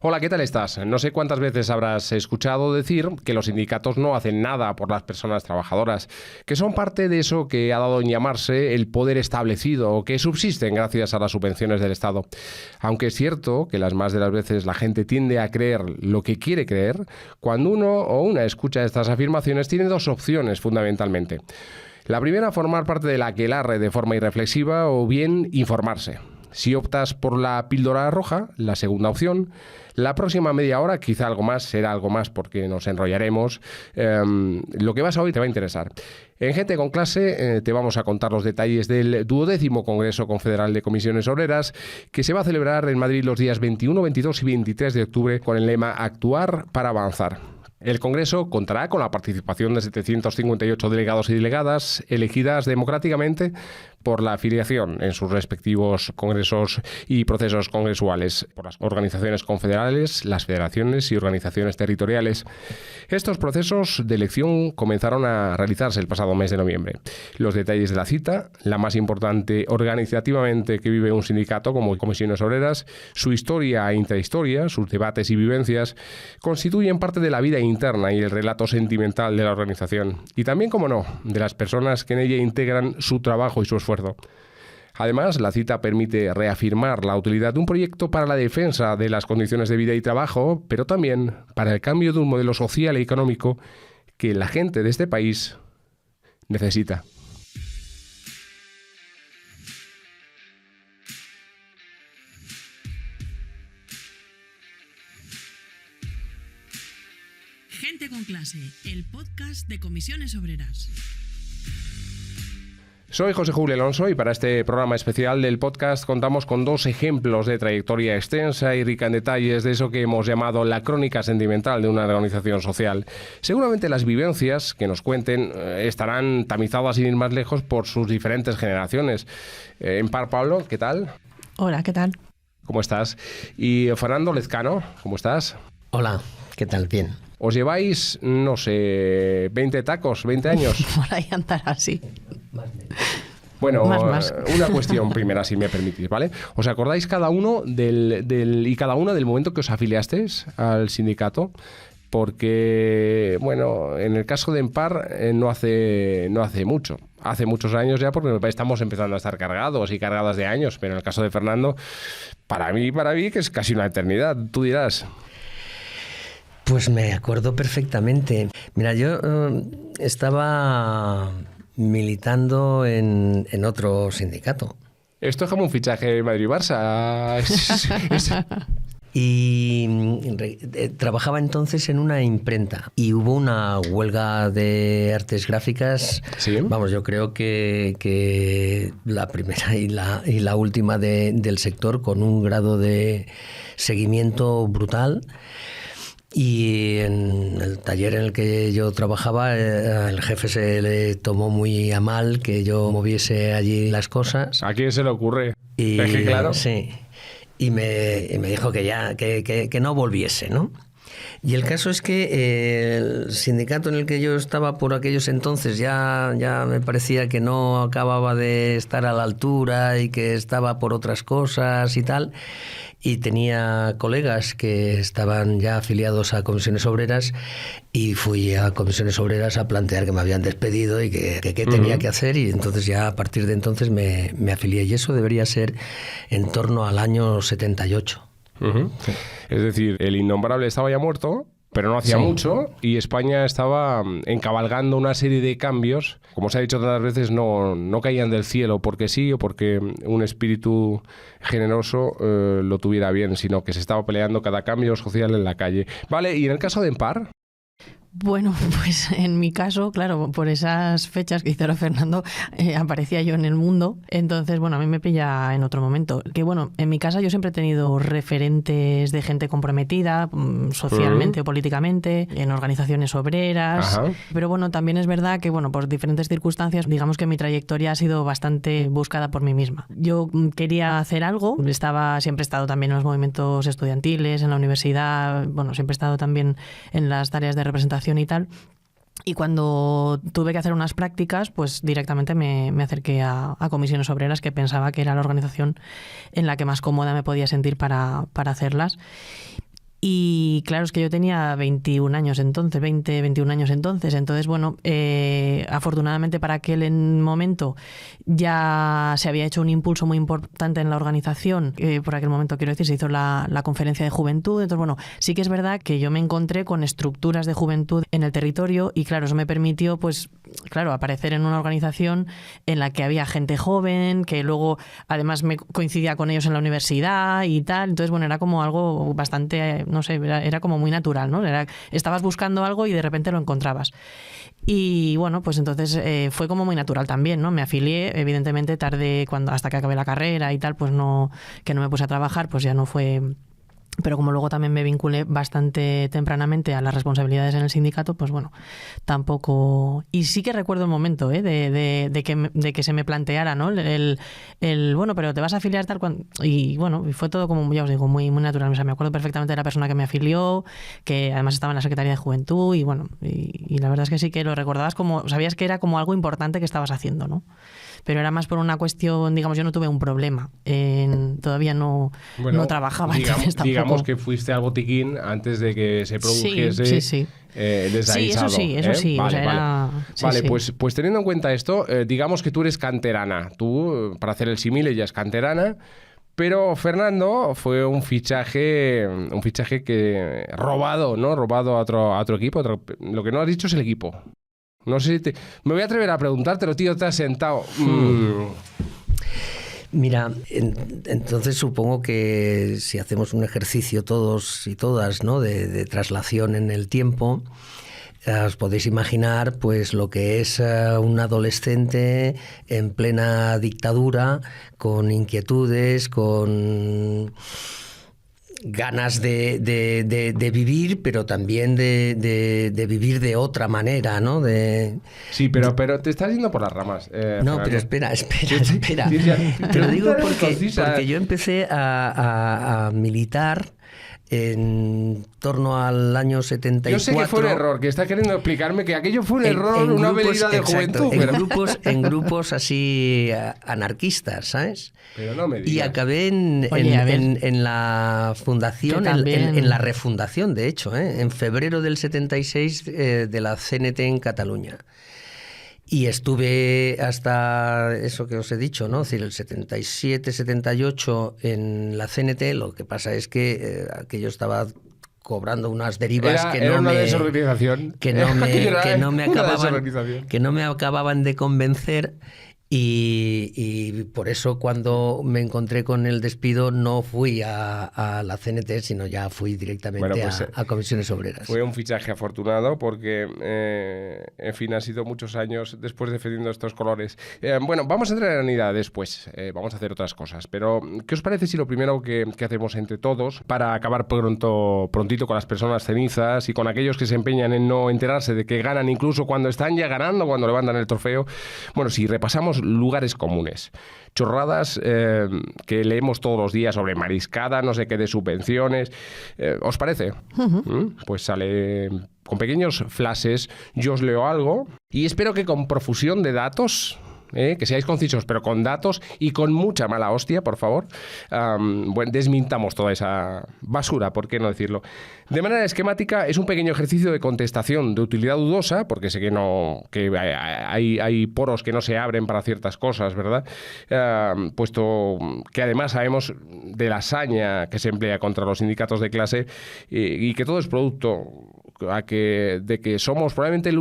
Hola, ¿qué tal estás? No sé cuántas veces habrás escuchado decir que los sindicatos no hacen nada por las personas trabajadoras, que son parte de eso que ha dado en llamarse el poder establecido o que subsisten gracias a las subvenciones del Estado. Aunque es cierto que las más de las veces la gente tiende a creer lo que quiere creer, cuando uno o una escucha estas afirmaciones tiene dos opciones fundamentalmente. La primera, formar parte de la aquelarre de forma irreflexiva o bien informarse. Si optas por la píldora roja, la segunda opción, la próxima media hora, quizá algo más, será algo más porque nos enrollaremos. Lo que vas a oír te va a interesar. En Gente con Clase te vamos a contar los detalles del 12º Congreso Confederal de Comisiones Obreras, que se va a celebrar en Madrid los días 21, 22 y 23 de octubre con el lema Actuar para avanzar. El Congreso contará con la participación de 758 delegados y delegadas elegidas democráticamente por la afiliación en sus respectivos congresos y procesos congresuales, por las organizaciones confederales, las federaciones y organizaciones territoriales. Estos procesos de elección comenzaron a realizarse el pasado mes de noviembre. Los detalles de la cita, la más importante organizativamente que vive un sindicato como Comisiones Obreras, su historia e intrahistoria, sus debates y vivencias, constituyen parte de la vida interna y el relato sentimental de la organización. Y también, como no, de las personas que en ella integran su trabajo y su esfuerzo. Además, la cita permite reafirmar la utilidad de un proyecto para la defensa de las condiciones de vida y trabajo, pero también para el cambio de un modelo social y económico que la gente de este país necesita. Gente con Clase, el podcast de Comisiones Obreras. Soy José Julio Alonso y para este programa especial del podcast contamos con dos ejemplos de trayectoria extensa y rica en detalles de eso que hemos llamado la crónica sentimental de una organización social. Seguramente las vivencias que nos cuenten estarán tamizadas sin ir más lejos por sus diferentes generaciones. Empar Pablo, ¿qué tal? Hola, ¿qué tal? ¿Cómo estás? Y Fernando Lezcano, ¿cómo estás? Hola, ¿qué tal? Bien. ¿Os lleváis, no sé, 20 tacos, 20 años? Por ahí andar así. Bueno, más. Una cuestión primera, si me permitís, ¿vale? ¿Os acordáis cada uno cada una del momento que os afiliasteis al sindicato? Porque, bueno, en el caso de Empar no hace mucho. Hace muchos años ya, porque estamos empezando a estar cargados y cargadas de años. Pero en el caso de Fernando, para mí que es casi una eternidad, tú dirás. Pues me acuerdo perfectamente. Mira, yo estaba militando en otro sindicato. Esto es como un fichaje Madrid-Barça. Y trabajaba entonces en una imprenta y hubo una huelga de artes gráficas. ¿Sí? Vamos, yo creo que la primera y la última del sector, con un grado de seguimiento brutal. Y en el taller en el que yo trabajaba, el jefe se le tomó muy a mal que yo moviese allí las cosas. ¿A quién se le ocurre? Y, es que claro. Sí. Y me dijo que no volviese, ¿no? Y el caso es que el sindicato en el que yo estaba por aquellos entonces ya me parecía que no acababa de estar a la altura y que estaba por otras cosas y tal. Y tenía colegas que estaban ya afiliados a Comisiones Obreras y fui a Comisiones Obreras a plantear que me habían despedido y que tenía que hacer, y entonces ya a partir de entonces me afilié, y eso debería ser en torno al año 78. Sí. Es decir, el innombrable estaba ya muerto, pero no hacía mucho, y España estaba encabalgando una serie de cambios, como se ha dicho tantas veces, no caían del cielo porque sí o porque un espíritu generoso lo tuviera bien, sino que se estaba peleando cada cambio social en la calle. Vale, y en el caso de Empar. Bueno, pues en mi caso, claro, por esas fechas que hizo Fernando, aparecía yo en el mundo. Entonces, bueno, a mí me pilla en otro momento. Que bueno, en mi casa yo siempre he tenido referentes de gente comprometida socialmente o políticamente, en organizaciones obreras. Ajá. Pero bueno, también es verdad que, bueno, por diferentes circunstancias, digamos que mi trayectoria ha sido bastante buscada por mí misma. Yo quería hacer algo, siempre he estado también en los movimientos estudiantiles, en la universidad, bueno, siempre he estado también en las tareas de representación y tal. Y cuando tuve que hacer unas prácticas, pues directamente me acerqué a Comisiones Obreras, que pensaba que era la organización en la que más cómoda me podía sentir para hacerlas. Y claro, es que yo tenía 21 años entonces, 20, 21 años entonces. Entonces, bueno, afortunadamente para aquel momento ya se había hecho un impulso muy importante en la organización. Por aquel momento, quiero decir, se hizo la conferencia de juventud. Entonces, bueno, sí que es verdad que yo me encontré con estructuras de juventud en el territorio y claro, eso me permitió, pues, claro, aparecer en una organización en la que había gente joven, que luego además me coincidía con ellos en la universidad y tal. Entonces, bueno, era como algo bastante, no sé, era como muy natural, ¿no? Estabas buscando algo y de repente lo encontrabas. Y bueno, pues entonces fue como muy natural también, ¿no? Me afilié, evidentemente tardé hasta que acabé la carrera y tal, pues que no me puse a trabajar, pues ya no fue... Pero como luego también me vinculé bastante tempranamente a las responsabilidades en el sindicato, pues bueno, tampoco... Y sí que recuerdo el momento de que se me planteara, ¿no? Bueno, pero te vas a afiliar tal cuando... Y bueno, y fue todo como, ya os digo, muy, muy natural. O sea, me acuerdo perfectamente de la persona que me afilió, que además estaba en la Secretaría de Juventud y bueno, y la verdad es que sí que lo recordabas como... Sabías que era como algo importante que estabas haciendo, ¿no? Pero era más por una cuestión, digamos, yo no tuve un problema. Todavía no trabajaba. Digamos que fuiste al botiquín antes de que se produjese desaguisado. Sí, eso sí. Vale, pues teniendo en cuenta esto, digamos que tú eres canterana. Tú, para hacer el símil, ella es canterana. Pero Fernando fue un fichaje que robado, ¿no? Robado a otro equipo. Lo que no has dicho es el equipo. No sé si me voy a atrever a preguntártelo, tío, te has sentado. Mira, entonces supongo que si hacemos un ejercicio todos y todas, ¿no? de traslación en el tiempo, os podéis imaginar pues lo que es un adolescente en plena dictadura, con inquietudes, con ganas de vivir, pero también de vivir de otra manera, ¿no? Sí, pero te estás yendo por las ramas. No, pero espera. Te lo digo porque yo empecé a militar en torno al año 74. Yo sé que fue un error, que está queriendo explicarme que aquello fue un error, una medida de juventud. En grupos así anarquistas, ¿sabes? Pero no me digas. Y acabé en la fundación, en la refundación, de hecho, en febrero del 76 de la CNT en Cataluña. Y estuve hasta eso que os he dicho, ¿no? Es decir, el 77, 78 en la CNT. Lo que pasa es que aquello estaba cobrando unas derivas que no me acababan de convencer. Y por eso cuando me encontré con el despido no fui a la CNT, sino ya fui directamente a Comisiones Obreras. Fue un fichaje afortunado porque, en fin, han sido muchos años después defendiendo estos colores. Bueno, vamos a entrar en la unidad después, vamos a hacer otras cosas, pero ¿qué os parece si lo primero que hacemos entre todos para acabar prontito con las personas cenizas y con aquellos que se empeñan en no enterarse de que ganan incluso cuando están ya ganando, cuando levantan el trofeo? Bueno, si repasamos lugares comunes, chorradas que leemos todos los días sobre mariscada, no sé qué, de subvenciones, ¿os parece? Pues sale con pequeños flashes, yo os leo algo y espero que con profusión de datos, que seáis concisos, pero con datos y con mucha mala hostia, por favor, desmintamos toda esa basura, ¿por qué no decirlo? De manera esquemática, es un pequeño ejercicio de contestación de utilidad dudosa, porque sé que hay poros que no se abren para ciertas cosas, ¿verdad? Puesto que además sabemos de la saña que se emplea contra los sindicatos de clase y que todo es producto de que somos probablemente el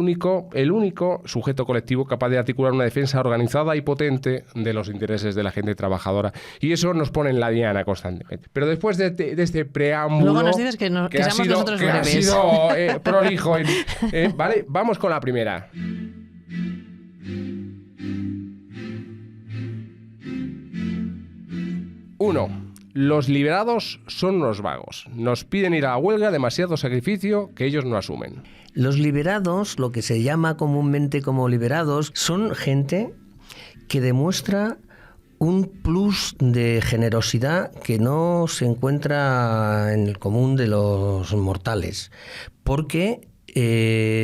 único sujeto colectivo capaz de articular una defensa organizada y potente de los intereses de la gente trabajadora. Y eso nos pone en la diana constantemente. Pero después de este preámbulo... Luego nos dices que seamos nosotros breves. Ha sido prolijo. Vale, vamos con la primera. 1. Los liberados son unos vagos. Nos piden ir a la huelga, demasiado sacrificio que ellos no asumen. Los liberados, lo que se llama comúnmente como liberados, son gente que demuestra un plus de generosidad que no se encuentra en el común de los mortales. Porque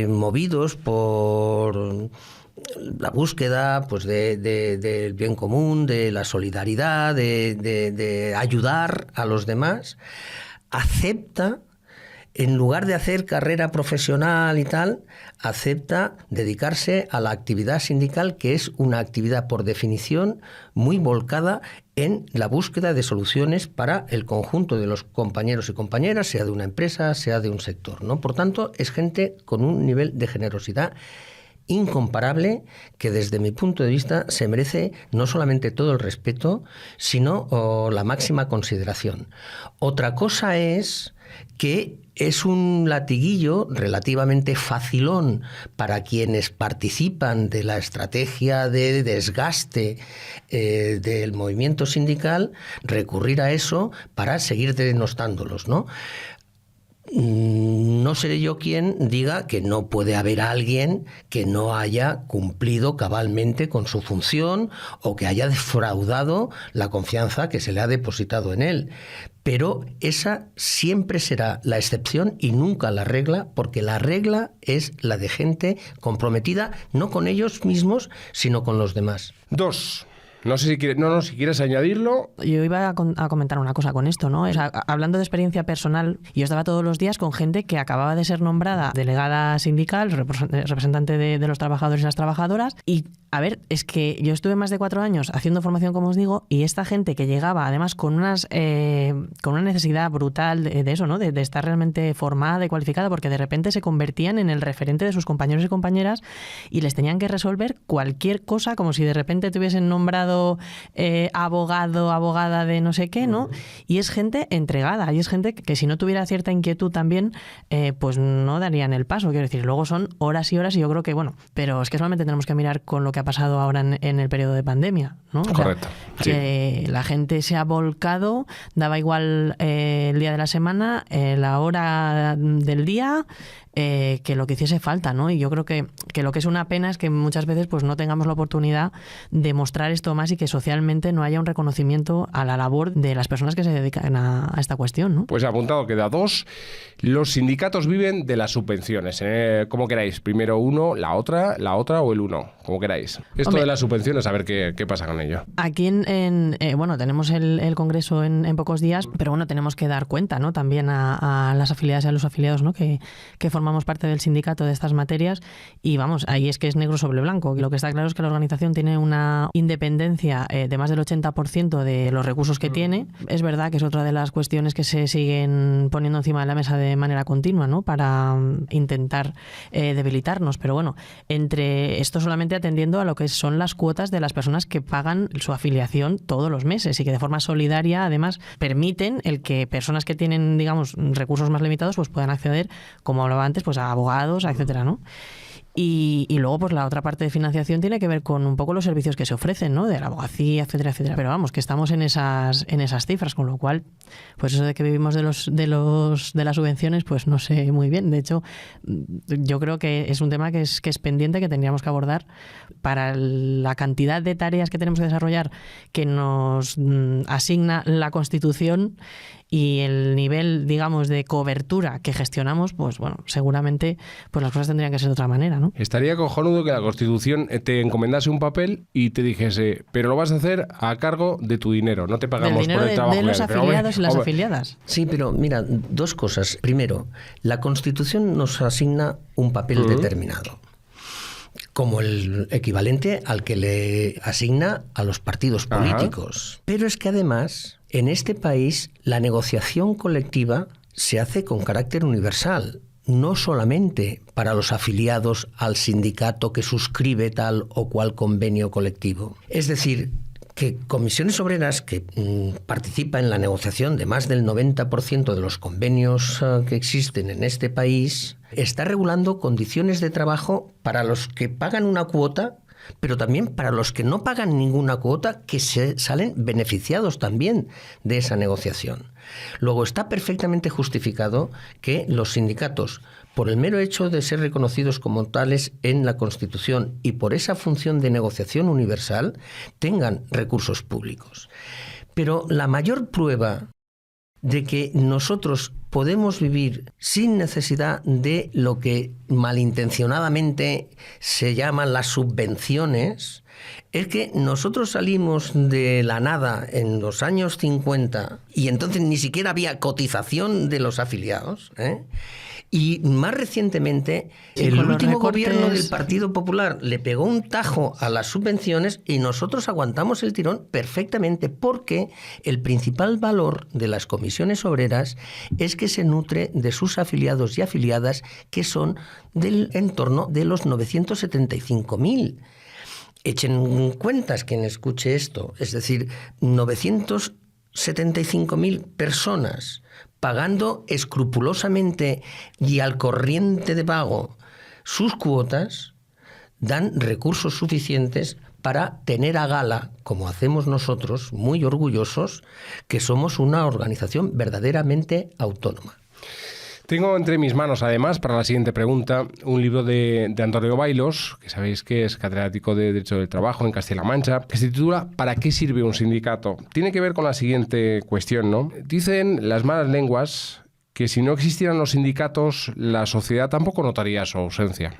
movidos por la búsqueda pues del bien común, de la solidaridad, de ayudar a los demás, acepta en lugar de hacer carrera profesional y tal, acepta dedicarse a la actividad sindical, que es una actividad por definición muy volcada en la búsqueda de soluciones para el conjunto de los compañeros y compañeras, sea de una empresa, sea de un sector, ¿no? Por tanto, es gente con un nivel de generosidad incomparable que desde mi punto de vista se merece no solamente todo el respeto, sino la máxima consideración. Otra cosa es que es un latiguillo relativamente facilón para quienes participan de la estrategia de desgaste del movimiento sindical recurrir a eso para seguir denostándolos, ¿no? No seré yo quien diga que no puede haber alguien que no haya cumplido cabalmente con su función o que haya defraudado la confianza que se le ha depositado en él. Pero esa siempre será la excepción y nunca la regla, porque la regla es la de gente comprometida no con ellos mismos, sino con los demás. 2. No sé si quieres, si quieres añadirlo. Yo iba a comentar una cosa con esto, ¿no? O sea, hablando de experiencia personal, yo estaba todos los días con gente que acababa de ser nombrada delegada sindical, representante de los trabajadores y las trabajadoras, y a ver, es que yo estuve más de 4 años haciendo formación, como os digo, y esta gente que llegaba además con una necesidad brutal de eso, ¿no? De estar realmente formada y cualificada, porque de repente se convertían en el referente de sus compañeros y compañeras y les tenían que resolver cualquier cosa, como si de repente tuviesen nombrado abogado, abogada de no sé qué, ¿no? Y es gente entregada, y es gente que si no tuviera cierta inquietud también, pues no darían el paso, quiero decir. Luego son horas y horas y yo creo que, bueno, pero es que solamente tenemos que mirar con lo que ha pasado ahora en el periodo de pandemia, ¿no? Correcto. O sea, que la gente se ha volcado, daba igual el día de la semana, la hora del día, que lo que hiciese falta, ¿no? Y yo creo que lo que es una pena es que muchas veces pues no tengamos la oportunidad de mostrar esto más y que socialmente no haya un reconocimiento a la labor de las personas que se dedican a esta cuestión, ¿no? Pues apuntado queda 2. Los sindicatos viven de las subvenciones. Como queráis. Primero uno, la otra o el uno. Como queráis. Esto de las subvenciones, a ver qué pasa con ello. Aquí bueno, tenemos el Congreso en pocos días, pero bueno, tenemos que dar cuenta, ¿no? También a las afiliadas y a los afiliados, ¿no? Que formamos parte del sindicato de estas materias y vamos, ahí es que es negro sobre blanco. Lo que está claro es que la organización tiene una independencia de más del 80% de los recursos que tiene. Es verdad que es otra de las cuestiones que se siguen poniendo encima de la mesa de manera continua, ¿no? Para intentar debilitarnos, pero bueno, entre esto solamente atendiendo a lo que son las cuotas de las personas que pagan su afiliación todos los meses y que de forma solidaria además permiten el que personas que tienen, digamos, recursos más limitados pues puedan acceder, como hablaba antes, pues a abogados, etcétera, ¿no? Y luego, pues la otra parte de financiación tiene que ver con un poco los servicios que se ofrecen, ¿no? De la abogacía, etcétera, etcétera. Pero vamos, que estamos en esas cifras, con lo cual, pues eso de que vivimos de las subvenciones, pues no sé muy bien. De hecho, yo creo que es un tema que es pendiente, que tendríamos que abordar para la cantidad de tareas que tenemos que desarrollar, que nos asigna la Constitución y el nivel, digamos, de cobertura que gestionamos, pues bueno, seguramente pues las cosas tendrían que ser de otra manera, ¿no? Estaría cojonudo que la Constitución te encomendase un papel y te dijese, pero lo vas a hacer a cargo de tu dinero, no te pagamos por el trabajo. De los afiliados y las afiliadas. Sí, pero mira, 2 cosas. Primero, la Constitución nos asigna un papel determinado, como el equivalente al que le asigna a los partidos políticos. Ajá. Pero es que además, en este país, la negociación colectiva se hace con carácter universal, no solamente para los afiliados al sindicato que suscribe tal o cual convenio colectivo. Es decir, que Comisiones Obreras, que participa en la negociación de más del 90% de los convenios que existen en este país, está regulando condiciones de trabajo para los que pagan una cuota, pero también para los que no pagan ninguna cuota, que se salen beneficiados también de esa negociación. Luego, está perfectamente justificado que los sindicatos, por el mero hecho de ser reconocidos como tales en la Constitución y por esa función de negociación universal, tengan recursos públicos. Pero la mayor prueba de que nosotros podemos vivir sin necesidad de lo que malintencionadamente se llaman las subvenciones, es que nosotros salimos de la nada en los años 50 y entonces ni siquiera había cotización de los afiliados, ¿eh? Y más recientemente, el último gobierno del Partido Popular le pegó un tajo a las subvenciones y nosotros aguantamos el tirón perfectamente, porque el principal valor de las comisiones obreras es que se nutre de sus afiliados y afiliadas, que son del entorno de los 975.000. Echen cuentas quien escuche esto, es decir, 975.000 personas pagando escrupulosamente y al corriente de pago sus cuotas, dan recursos suficientes para tener a gala, como hacemos nosotros, muy orgullosos, que somos una organización verdaderamente autónoma. Tengo entre mis manos, además, para la siguiente pregunta, un libro de Antonio Bailos, que sabéis que es catedrático de Derecho del Trabajo en Castilla-La Mancha, que se titula ¿Para qué sirve un sindicato? Tiene que ver con la siguiente cuestión, ¿no? Dicen las malas lenguas que si no existieran los sindicatos, la sociedad tampoco notaría su ausencia.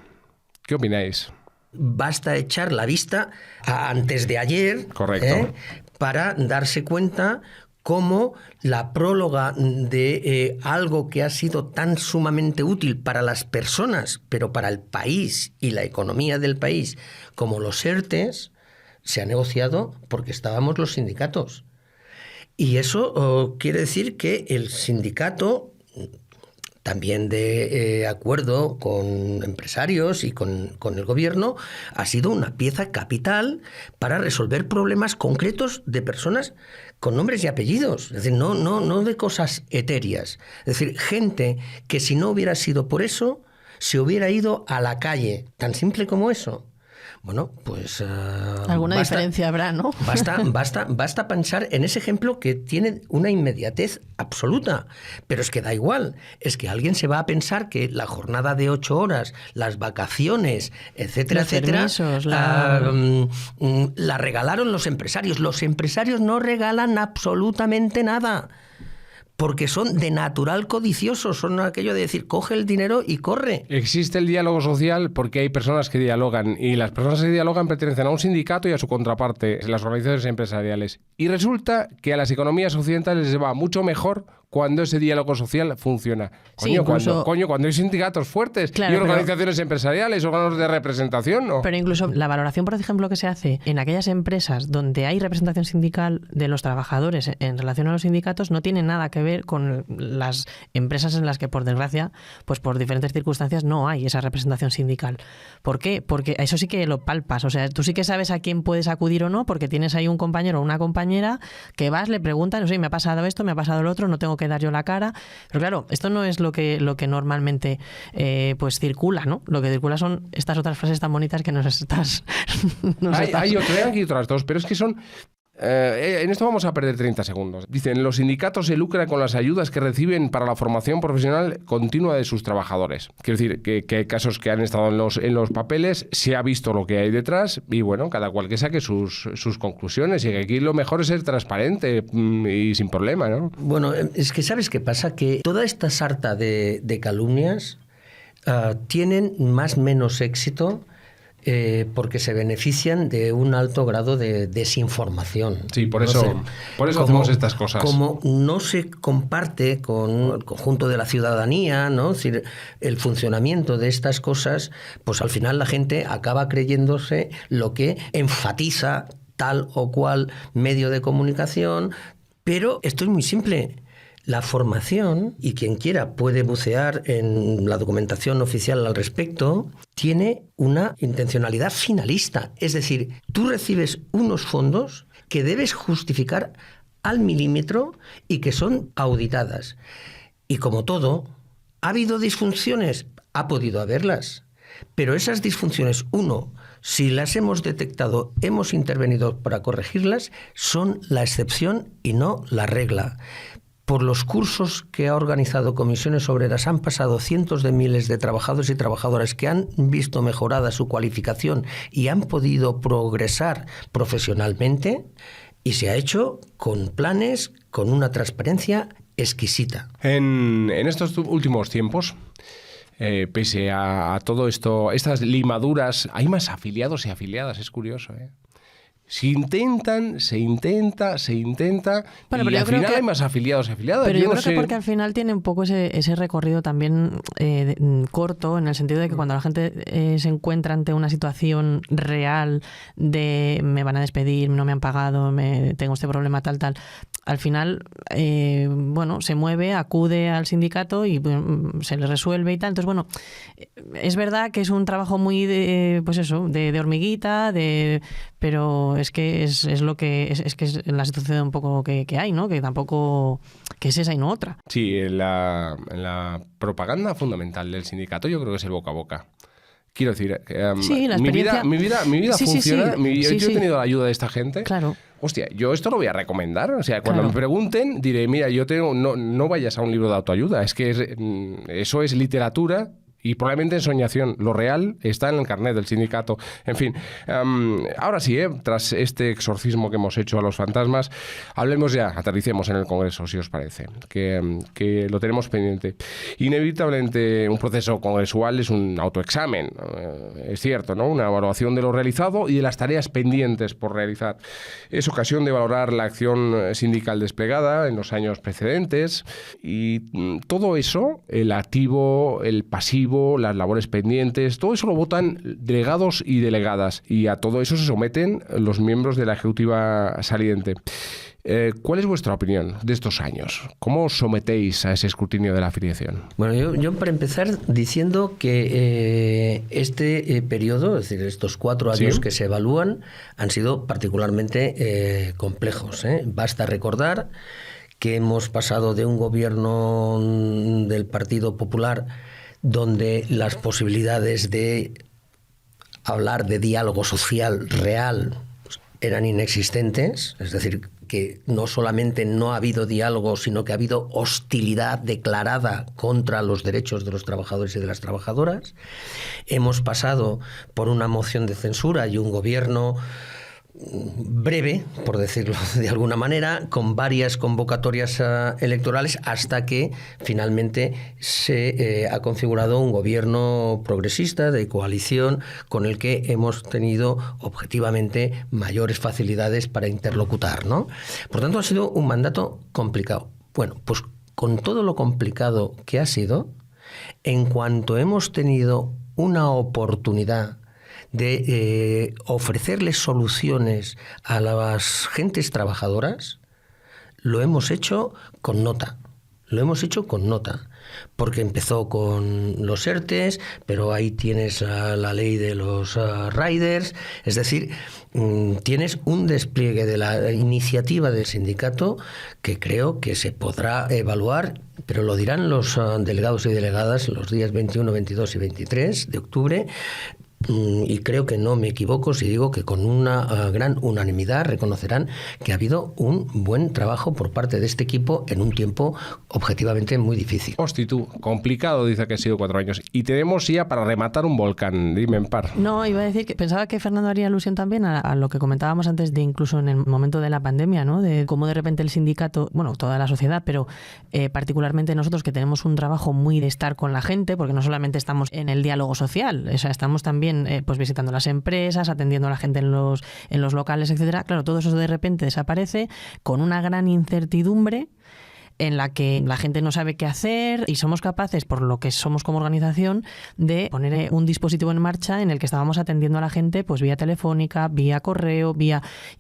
¿Qué opináis? Basta echar la vista a antes de ayer, correcto, para darse cuenta cómo la próloga de algo que ha sido tan sumamente útil para las personas, pero para el país y la economía del país, como los ERTEs, se ha negociado porque estábamos los sindicatos. Y eso quiere decir que el sindicato, también de acuerdo con empresarios y con el gobierno, ha sido una pieza capital para resolver problemas concretos de personas con nombres y apellidos, es decir, no de cosas etéreas. Es decir, gente que si no hubiera sido por eso, se hubiera ido a la calle, tan simple como eso. Bueno, pues... alguna diferencia habrá, ¿no? Basta pensar en ese ejemplo que tiene una inmediatez absoluta, pero es que da igual, es que alguien se va a pensar que la jornada de 8 horas, las vacaciones, etcétera, los etcétera, permisos, la regalaron los empresarios. Los empresarios no regalan absolutamente nada, porque son de natural codiciosos, son aquello de decir, coge el dinero y corre. Existe el diálogo social porque hay personas que dialogan, y las personas que dialogan pertenecen a un sindicato y a su contraparte, las organizaciones empresariales. Y resulta que a las economías occidentales les va mucho mejor cuando ese diálogo social funciona. Sí, incluso... cuando hay sindicatos fuertes, claro, y organizaciones empresariales, órganos de representación, ¿no? Pero incluso la valoración, por ejemplo, que se hace en aquellas empresas donde hay representación sindical de los trabajadores en relación a los sindicatos no tiene nada que ver con las empresas en las que, por desgracia, pues por diferentes circunstancias no hay esa representación sindical. ¿Por qué? Porque eso sí que lo palpas. O sea, tú sí que sabes a quién puedes acudir o no, porque tienes ahí un compañero o una compañera que vas, le preguntan, no sé, me ha pasado esto, me ha pasado lo otro, no tengo que dar yo la cara. Pero claro, esto no es lo que normalmente pues circula, ¿no? Lo que circula son estas otras frases tan bonitas que nos estás... Hay aquí otras dos, pero es que son... en esto vamos a perder 30 segundos. Dicen, los sindicatos se lucran con las ayudas que reciben para la formación profesional continua de sus trabajadores. Quiero decir, que hay casos que han estado en los papeles, se ha visto lo que hay detrás y bueno, cada cual que saque sus conclusiones, y que aquí lo mejor es ser transparente y sin problema, ¿no? Bueno, es que ¿sabes qué pasa? Que toda esta sarta de calumnias tienen más o menos éxito porque se benefician de un alto grado de desinformación. Sí, por eso hacemos estas cosas. Como no se comparte con el conjunto de la ciudadanía, ¿no? Es decir, el funcionamiento de estas cosas, pues al final la gente acaba creyéndose lo que enfatiza tal o cual medio de comunicación, pero esto es muy simple. La formación, y quien quiera puede bucear en la documentación oficial al respecto, tiene una intencionalidad finalista. Es decir, tú recibes unos fondos que debes justificar al milímetro y que son auditadas. Y como todo, ¿ha habido disfunciones? Ha podido haberlas. Pero esas disfunciones, si las hemos detectado, hemos intervenido para corregirlas, son la excepción y no la regla. Por los cursos que ha organizado Comisiones Obreras han pasado cientos de miles de trabajadores y trabajadoras que han visto mejorada su cualificación y han podido progresar profesionalmente, y se ha hecho con planes, con una transparencia exquisita. En estos últimos tiempos, pese a todo esto, estas limaduras, hay más afiliados y afiliadas, es curioso, ¿eh? Se intenta, Bueno, y al final hay más afiliados y afiliadas. Pero yo no creo sé. que porque al final tiene un poco ese recorrido también corto, en el sentido de que cuando la gente se encuentra ante una situación real de me van a despedir, no me han pagado, tengo este problema, tal, al final, bueno, se mueve, acude al sindicato y se le resuelve y tal. Entonces, bueno, es verdad que es un trabajo muy de, pues eso, de hormiguita, pero es que es lo que es que es la situación un poco que hay, ¿no? Que tampoco que es esa y no otra. Sí, en la propaganda fundamental del sindicato yo creo que es el boca a boca. Quiero decir, sí, la experiencia... mi vida sí, funciona. Sí, yo he tenido la ayuda de esta gente. Claro. Hostia, yo esto lo voy a recomendar. O sea, cuando Claro. me pregunten, diré, mira, no vayas a un libro de autoayuda. Es que eso es literatura. Y probablemente ensoñación. Lo real está en el carnet del sindicato. En fin, ahora sí, tras este exorcismo que hemos hecho a los fantasmas, hablemos ya, aterricemos en el Congreso, si os parece, que lo tenemos pendiente. Inevitablemente, un proceso congresual es un autoexamen, es cierto, ¿no? Una evaluación de lo realizado y de las tareas pendientes por realizar. Es ocasión de valorar la acción sindical desplegada en los años precedentes y todo eso, el activo, el pasivo, las labores pendientes, todo eso lo votan delegados y delegadas y a todo eso se someten los miembros de la ejecutiva saliente. ¿Cuál es vuestra opinión de estos años? ¿Cómo os sometéis a ese escrutinio de la afiliación? Bueno, yo para empezar diciendo que este periodo, es decir, estos 4 años ¿Sí? que se evalúan, han sido particularmente complejos. Basta recordar que hemos pasado de un gobierno del Partido Popular donde las posibilidades de hablar de diálogo social real eran inexistentes, es decir, que no solamente no ha habido diálogo, sino que ha habido hostilidad declarada contra los derechos de los trabajadores y de las trabajadoras. Hemos pasado por una moción de censura y un gobierno breve, por decirlo de alguna manera, con varias convocatorias electorales hasta que finalmente se ha configurado un gobierno progresista de coalición con el que hemos tenido objetivamente mayores facilidades para interlocutar, ¿no? Por tanto, ha sido un mandato complicado. Bueno, pues con todo lo complicado que ha sido, en cuanto hemos tenido una oportunidad de ofrecerles soluciones a las gentes trabajadoras, lo hemos hecho con nota. Lo hemos hecho con nota, porque empezó con los ERTES, pero ahí tienes la ley de los riders, es decir, tienes un despliegue de la iniciativa del sindicato que creo que se podrá evaluar, pero lo dirán los delegados y delegadas los días 21, 22 y 23 de octubre. Y creo que no me equivoco si digo que con una gran unanimidad reconocerán que ha habido un buen trabajo por parte de este equipo en un tiempo objetivamente muy difícil. Hosti, tú, complicado, dice que ha sido 4 años. Y tenemos ya para rematar un volcán, dime en par. No, iba a decir que pensaba que Fernando haría alusión también a lo que comentábamos antes de incluso en el momento de la pandemia, ¿no? De cómo de repente el sindicato, bueno, toda la sociedad, pero particularmente nosotros que tenemos un trabajo muy de estar con la gente, porque no solamente estamos en el diálogo social, o sea, estamos también pues visitando las empresas, atendiendo a la gente en los locales, etcétera. Claro, todo eso de repente desaparece con una gran incertidumbre en la que la gente no sabe qué hacer y somos capaces, por lo que somos como organización, de poner un dispositivo en marcha en el que estábamos atendiendo a la gente pues vía telefónica, vía correo, y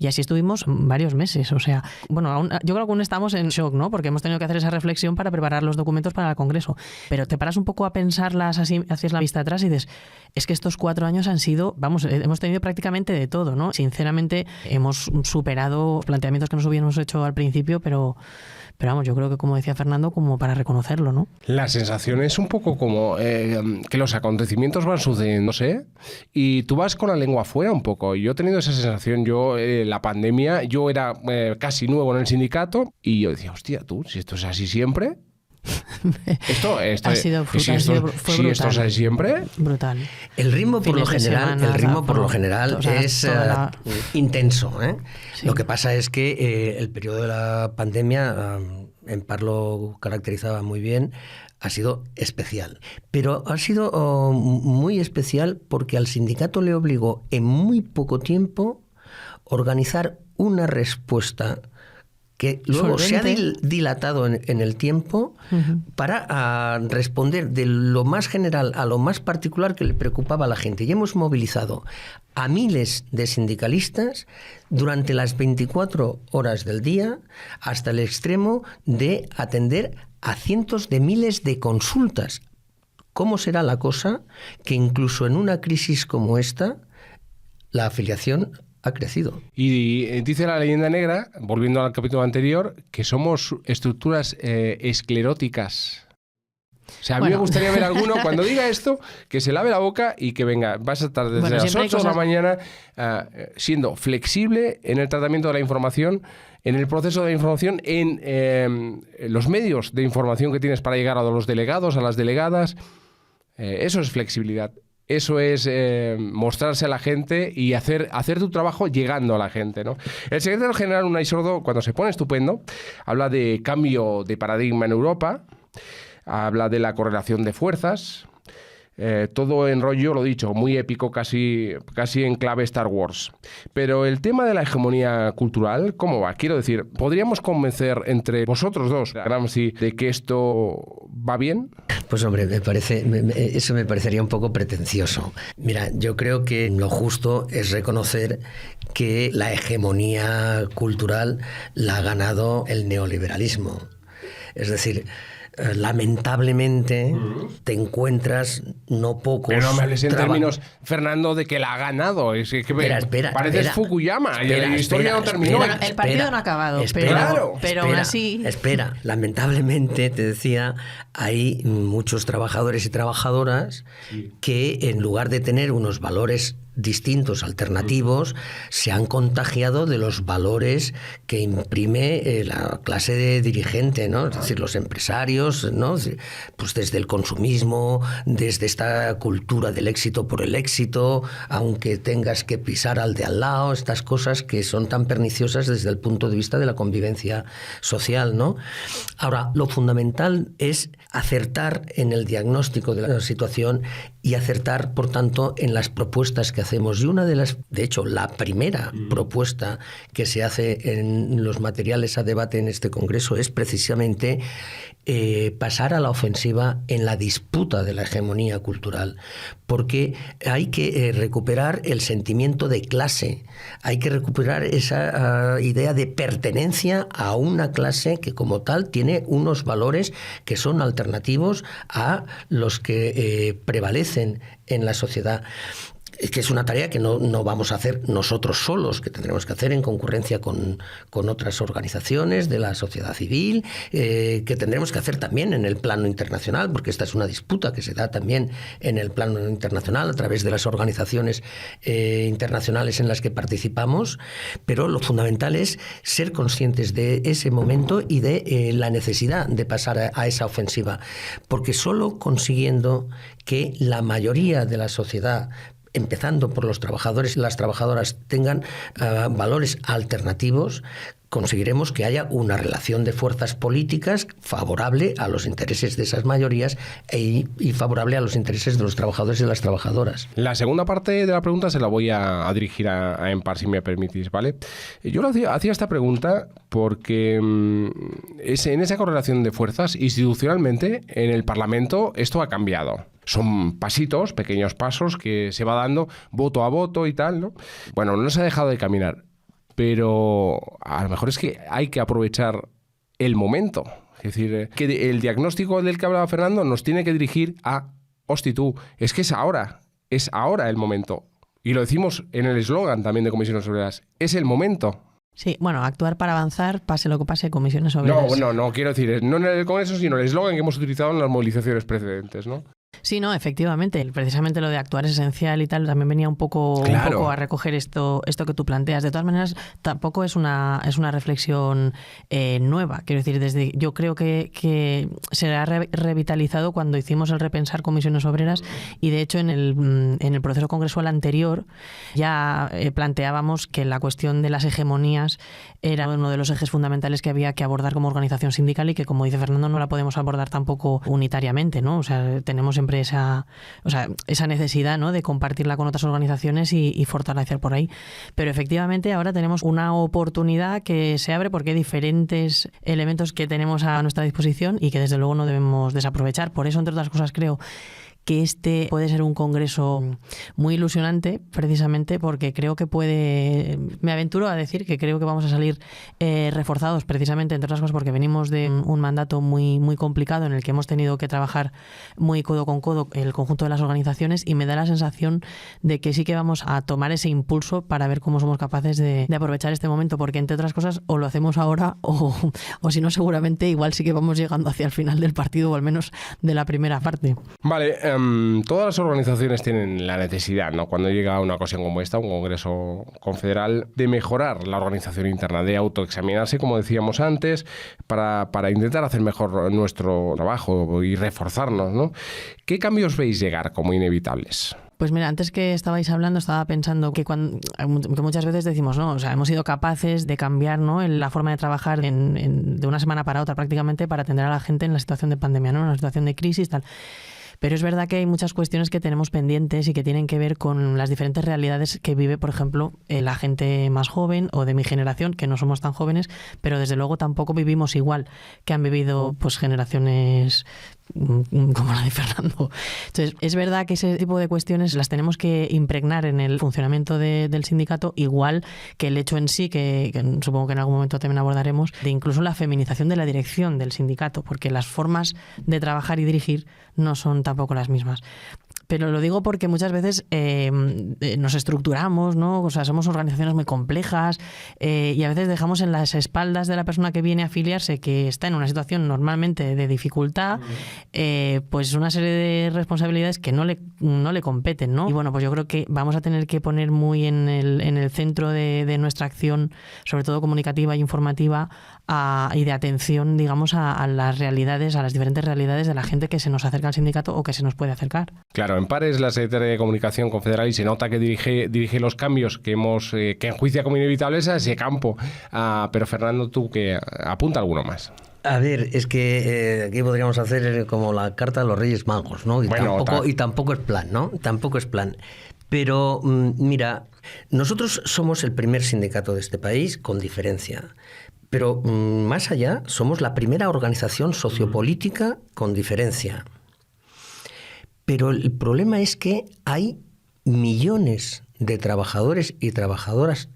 así estuvimos varios meses. O sea, bueno, yo creo que aún estamos en shock, ¿no? Porque hemos tenido que hacer esa reflexión para preparar los documentos para el Congreso. Pero te paras un poco a pensarlas así, haces la vista atrás y dices, es que estos 4 años han sido, vamos, hemos tenido prácticamente de todo, ¿no? Sinceramente, hemos superado planteamientos que nos hubiéramos hecho al principio, pero vamos, yo creo que, como decía Fernando, como para reconocerlo, ¿no? La sensación es un poco como que los acontecimientos van sucediéndose y tú vas con la lengua afuera un poco. Yo he tenido esa sensación, la pandemia, yo era casi nuevo en el sindicato y yo decía, hostia, tú, si esto es así siempre... Esto ha sido fue brutal. Esto es así siempre. Brutal. El ritmo por lo general es intenso. Sí. Lo que pasa es que el periodo de la pandemia, en par lo caracterizaba muy bien, ha sido especial. Pero ha sido muy especial porque al sindicato le obligó en muy poco tiempo organizar una respuesta que luego se ha dilatado en el tiempo para responder de lo más general a lo más particular que le preocupaba a la gente. Y hemos movilizado a miles de sindicalistas durante las 24 horas del día hasta el extremo de atender a cientos de miles de consultas. ¿Cómo será la cosa que incluso en una crisis como esta la afiliación ha crecido? Y dice la leyenda negra, volviendo al capítulo anterior, que somos estructuras escleróticas. O sea, a mí me gustaría ver a alguno, cuando diga esto, que se lave la boca y que venga, vas a estar desde las 8 de la mañana siendo flexible en el tratamiento de la información, en el proceso de la información, en los medios de información que tienes para llegar a los delegados, a las delegadas. Eso es flexibilidad. Eso es mostrarse a la gente y hacer tu trabajo llegando a la gente, ¿no? El secretario general Unai Sordo, cuando se pone estupendo, habla de cambio de paradigma en Europa, habla de la correlación de fuerzas, todo en rollo, lo dicho, muy épico, casi en clave Star Wars. Pero el tema de la hegemonía cultural, ¿cómo va? Quiero decir, ¿podríamos convencer entre vosotros dos, Gramsci, de que esto va bien? Pues hombre, eso me parecería un poco pretencioso. Mira, yo creo que lo justo es reconocer que la hegemonía cultural la ha ganado el neoliberalismo. Es decir, lamentablemente te encuentras no pocos... Pero no me hables en términos, Fernando, de que la ha ganado. Es que pareces Fukuyama. Y la historia no terminó. El partido no ha acabado. Pero aún así... Espera, lamentablemente, te decía, hay muchos trabajadores y trabajadoras que en lugar de tener unos valores distintos, alternativos, se han contagiado de los valores que imprime la clase de dirigente, ¿no? Es decir, los empresarios, ¿no? Pues desde el consumismo, desde esta cultura del éxito por el éxito, aunque tengas que pisar al de al lado, estas cosas que son tan perniciosas desde el punto de vista de la convivencia social, ¿no? Ahora, lo fundamental es acertar en el diagnóstico de la situación y acertar, por tanto, en las propuestas que hacemos. Y una de las, de hecho, la primera propuesta que se hace en los materiales a debate en este Congreso es precisamente pasar a la ofensiva en la disputa de la hegemonía cultural, porque hay que recuperar el sentimiento de clase, hay que recuperar esa idea de pertenencia a una clase que como tal tiene unos valores que son alternativos a los que prevalecen en la sociedad. Que es una tarea que no vamos a hacer nosotros solos, que tendremos que hacer en concurrencia con otras organizaciones de la sociedad civil, que tendremos que hacer también en el plano internacional, porque esta es una disputa que se da también en el plano internacional a través de las organizaciones internacionales en las que participamos, pero lo fundamental es ser conscientes de ese momento y de la necesidad de pasar a esa ofensiva, porque solo consiguiendo que la mayoría de la sociedad, empezando por los trabajadores y las trabajadoras, tengan valores alternativos, conseguiremos que haya una relación de fuerzas políticas favorable a los intereses de esas mayorías y favorable a los intereses de los trabajadores y de las trabajadoras. La segunda parte de la pregunta se la voy a dirigir a Empar, si me permitís, ¿vale? Yo hacía esta pregunta porque en esa correlación de fuerzas, institucionalmente, en el Parlamento esto ha cambiado. Son pasitos, pequeños pasos que se va dando voto a voto y tal, ¿no? Bueno, no se ha dejado de caminar, pero a lo mejor es que hay que aprovechar el momento. Es decir, que el diagnóstico del que hablaba Fernando nos tiene que dirigir a, hosti tú, es que es ahora el momento. Y lo decimos en el eslogan también de Comisiones Obreras, es el momento. Sí, bueno, actuar para avanzar, pase lo que pase, Comisiones Obreras. No, quiero decir, no en el Congreso, sino el eslogan que hemos utilizado en las movilizaciones precedentes, ¿no? Sí, no, efectivamente. Precisamente lo de actuar es esencial y tal, también venía un poco a recoger esto que tú planteas. De todas maneras, tampoco es una reflexión nueva. Quiero decir, yo creo que se ha revitalizado cuando hicimos el repensar Comisiones Obreras y, de hecho, en el proceso congresual anterior ya planteábamos que la cuestión de las hegemonías era uno de los ejes fundamentales que había que abordar como organización sindical y que, como dice Fernando, no la podemos abordar tampoco unitariamente, ¿no? O sea, tenemos siempre esa necesidad, ¿no?, de compartirla con otras organizaciones y fortalecer por ahí. Pero efectivamente ahora tenemos una oportunidad que se abre porque hay diferentes elementos que tenemos a nuestra disposición y que desde luego no debemos desaprovechar. Por eso, entre otras cosas, creo que este puede ser un congreso muy ilusionante, precisamente porque creo que me aventuro a decir que creo que vamos a salir reforzados, precisamente, entre otras cosas, porque venimos de un mandato muy, muy complicado en el que hemos tenido que trabajar muy codo con codo el conjunto de las organizaciones, y me da la sensación de que sí que vamos a tomar ese impulso para ver cómo somos capaces de aprovechar este momento, porque entre otras cosas o lo hacemos ahora o si no, seguramente igual sí que vamos llegando hacia el final del partido, o al menos de la primera parte. Vale, todas las organizaciones tienen la necesidad, ¿no?, cuando llega una ocasión como esta, un congreso confederal, de mejorar la organización interna, de autoexaminarse, como decíamos antes, para intentar hacer mejor nuestro trabajo y reforzarnos, ¿no? ¿Qué cambios veis llegar como inevitables? Pues mira, antes que estabais hablando, estaba pensando que muchas veces decimos, no, o sea, hemos sido capaces de cambiar, ¿no?, la forma de trabajar de una semana para otra prácticamente para atender a la gente en la situación de pandemia, ¿no?, en una situación de crisis, tal. Pero es verdad que hay muchas cuestiones que tenemos pendientes y que tienen que ver con las diferentes realidades que vive, por ejemplo, la gente más joven o de mi generación, que no somos tan jóvenes, pero desde luego tampoco vivimos igual que han vivido pues generaciones como la de Fernando. Entonces, es verdad que ese tipo de cuestiones las tenemos que impregnar en el funcionamiento del sindicato, igual que el hecho en sí, que supongo que en algún momento también abordaremos, de incluso la feminización de la dirección del sindicato, porque las formas de trabajar y dirigir no son tampoco las mismas. Pero lo digo porque muchas veces nos estructuramos, ¿no? O sea, somos organizaciones muy complejas y a veces dejamos en las espaldas de la persona que viene a afiliarse, que está en una situación normalmente de dificultad, pues una serie de responsabilidades que no le competen, ¿no? Y bueno, pues yo creo que vamos a tener que poner muy en el centro de nuestra acción, sobre todo comunicativa e informativa, y de atención, digamos, a las realidades, a las diferentes realidades de la gente que se nos acerca al sindicato o que se nos puede acercar. Claro, en Pare es la secretaria de Comunicación confederal y se nota que dirige los cambios que enjuicia como inevitables a ese campo. Pero Fernando, tú que apunta alguno más. A ver, es que aquí podríamos hacer como la carta de los Reyes Magos, ¿no? Y tampoco es plan, ¿no? Tampoco es plan. Pero mira, nosotros somos el primer sindicato de este país, con diferencia. Pero más allá, somos la primera organización sociopolítica con diferencia. Pero el problema es que hay millones de trabajadores y trabajadoras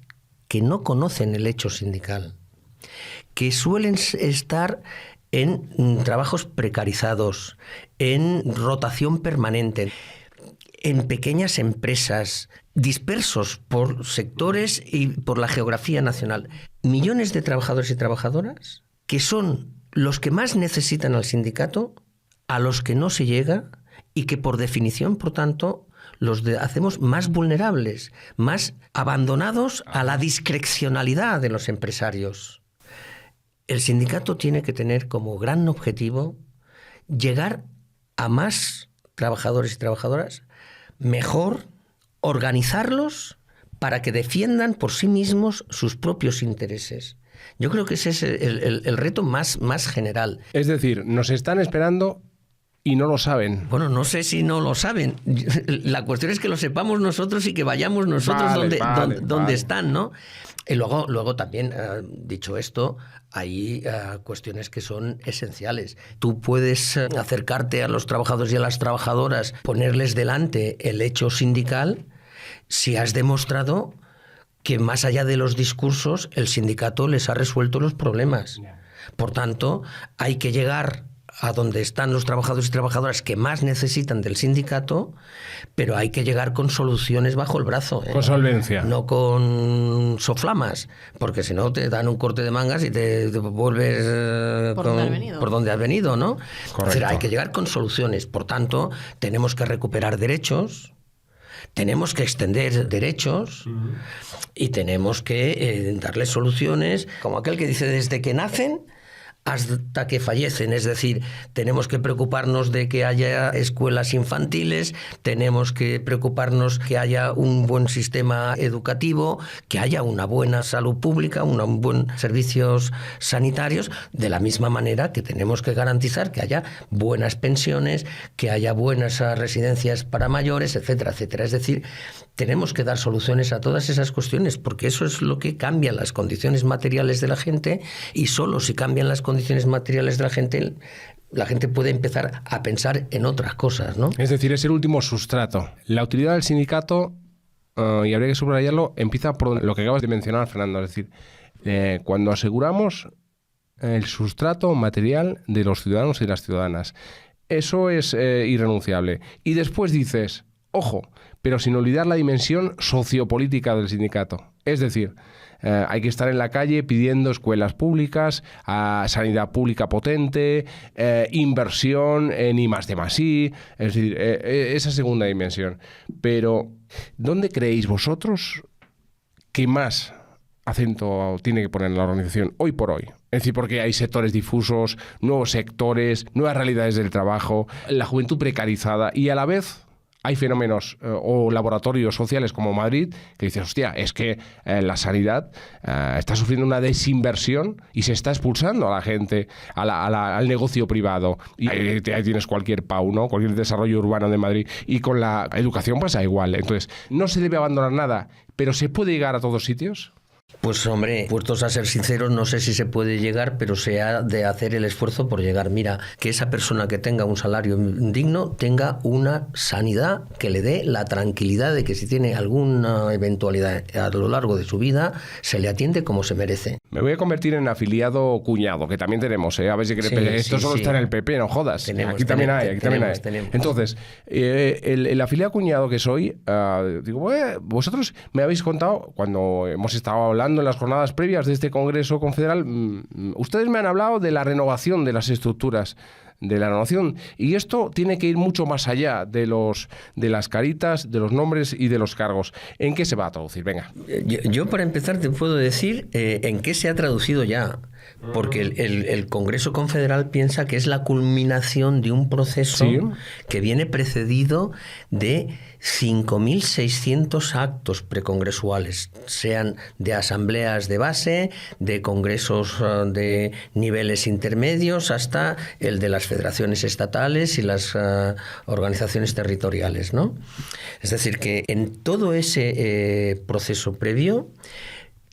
que no conocen el hecho sindical, que suelen estar en trabajos precarizados, en rotación permanente, en pequeñas empresas, dispersos por sectores y por la geografía nacional. Millones de trabajadores y trabajadoras que son los que más necesitan al sindicato, a los que no se llega, y que por definición, por tanto, hacemos más vulnerables, más abandonados a la discrecionalidad de los empresarios. El sindicato tiene que tener como gran objetivo llegar a más trabajadores y trabajadoras, mejor organizarlos para que defiendan por sí mismos sus propios intereses. Yo creo que ese es el reto más general. Es decir, nos están esperando y no lo saben. Bueno, no sé si no lo saben. La cuestión es que lo sepamos nosotros y que vayamos nosotros donde están, ¿no? Y luego también, dicho esto, hay cuestiones que son esenciales. Tú puedes acercarte a los trabajadores y a las trabajadoras, ponerles delante el hecho sindical, si has demostrado que más allá de los discursos, el sindicato les ha resuelto los problemas. Por tanto, hay que llegar a donde están los trabajadores y trabajadoras que más necesitan del sindicato, pero hay que llegar con soluciones bajo el brazo. Con solvencia. No con soflamas, porque si no te dan un corte de mangas y te vuelves por donde has venido, ¿no? Correcto. Es decir, hay que llegar con soluciones. Por tanto, tenemos que recuperar derechos, tenemos que extender derechos y tenemos que darles soluciones, como aquel que dice, desde que nacen hasta que fallecen. Es decir, tenemos que preocuparnos de que haya escuelas infantiles, tenemos que preocuparnos que haya un buen sistema educativo, que haya una buena salud pública, unos buenos servicios sanitarios, de la misma manera que tenemos que garantizar que haya buenas pensiones, que haya buenas residencias para mayores, etcétera, etcétera. Es decir, tenemos que dar soluciones a todas esas cuestiones, porque eso es lo que cambia las condiciones materiales de la gente, y solo si cambian las condiciones materiales de la gente puede empezar a pensar en otras cosas, ¿no? Es decir, es el último sustrato. La utilidad del sindicato, y habría que subrayarlo, empieza por lo que acabas de mencionar, Fernando. Es decir, cuando aseguramos el sustrato material de los ciudadanos y las ciudadanas. Eso es irrenunciable. Y después dices, ojo, pero sin olvidar la dimensión sociopolítica del sindicato. Es decir, hay que estar en la calle pidiendo escuelas públicas, sanidad pública potente, inversión en I+D+I, es decir, esa segunda dimensión. Pero, ¿dónde creéis vosotros que más acento tiene que poner la organización hoy por hoy? Es decir, porque hay sectores difusos, nuevos sectores, nuevas realidades del trabajo, la juventud precarizada, y a la vez hay fenómenos o laboratorios sociales como Madrid que dices, hostia, es que la sanidad está sufriendo una desinversión y se está expulsando a la gente al negocio privado. Y ahí tienes cualquier PAU, ¿no? Cualquier desarrollo urbano de Madrid. Y con la educación pasa igual. Entonces, no se debe abandonar nada, pero ¿se puede llegar a todos sitios? Pues hombre, puestos a ser sinceros, no sé si se puede llegar, pero se ha de hacer el esfuerzo por llegar. Mira, que esa persona que tenga un salario digno tenga una sanidad que le dé la tranquilidad de que si tiene alguna eventualidad a lo largo de su vida, se le atiende como se merece. Me voy a convertir en afiliado cuñado, que también tenemos, ¿eh? A ver si esto solo está en el PP, no jodas. Aquí también hay. Entonces, el afiliado cuñado que soy, digo, vosotros me habéis contado, cuando hemos estado hablando en las jornadas previas de este Congreso Confederal, ustedes me han hablado de la renovación de las estructuras, de la renovación, y esto tiene que ir mucho más allá de las caritas, de los nombres y de los cargos. ¿En qué se va a traducir? Venga. Yo para empezar te puedo decir en qué se ha traducido ya. Porque el Congreso Confederal piensa que es la culminación de un proceso que viene precedido de 5.600 actos precongresuales, sean de asambleas de base, de congresos de niveles intermedios, hasta el de las federaciones estatales y las organizaciones territoriales, ¿no? Es decir, que en todo ese proceso previo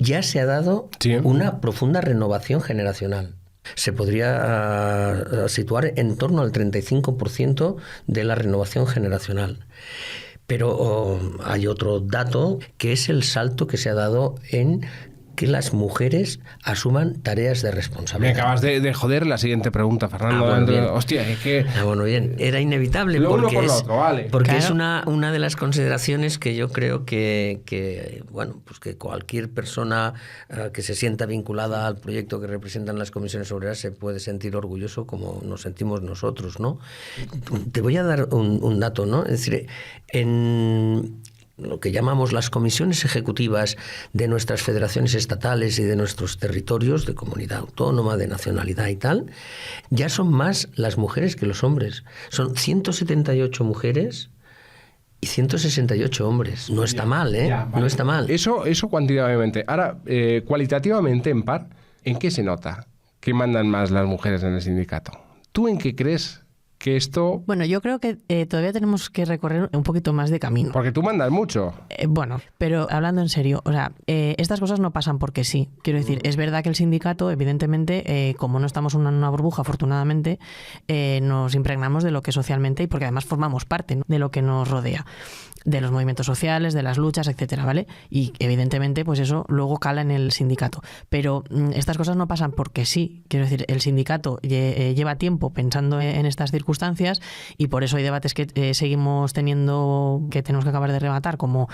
ya se ha dado una profunda renovación generacional. Se podría situar en torno al 35% de la renovación generacional. Pero hay otro dato, que es el salto que se ha dado en que las mujeres asuman tareas de responsabilidad. Me acabas de joder la siguiente pregunta, Fernando. Hostia, es que... Bueno, bien, era inevitable porque es una de las consideraciones que yo creo que cualquier persona que se sienta vinculada al proyecto que representan las comisiones obreras se puede sentir orgulloso como nos sentimos nosotros, ¿no? Te voy a dar un dato, ¿no? Es decir, en lo que llamamos las comisiones ejecutivas de nuestras federaciones estatales y de nuestros territorios de comunidad autónoma, de nacionalidad y tal, ya son más las mujeres que los hombres. Son 178 mujeres y 168 hombres. No está mal, ¿eh? No está mal. Eso cuantitativamente. Ahora, cualitativamente, en par, ¿en qué se nota que mandan más las mujeres en el sindicato? ¿Tú en qué crees que esto...? Bueno, yo creo que todavía tenemos que recorrer un poquito más de camino. Porque tú mandas mucho. Bueno, pero hablando en serio, o sea, estas cosas no pasan porque sí. Quiero decir, es verdad que el sindicato, evidentemente, como no estamos en una burbuja, afortunadamente, nos impregnamos de lo que socialmente, y porque además formamos parte, ¿no?, de lo que nos rodea, de los movimientos sociales, de las luchas, etcétera, ¿vale? Y evidentemente, pues eso luego cala en el sindicato. Pero estas cosas no pasan porque sí. Quiero decir, el sindicato lleva tiempo pensando en estas circunstancias, y por eso hay debates que seguimos teniendo, que tenemos que acabar de rematar, como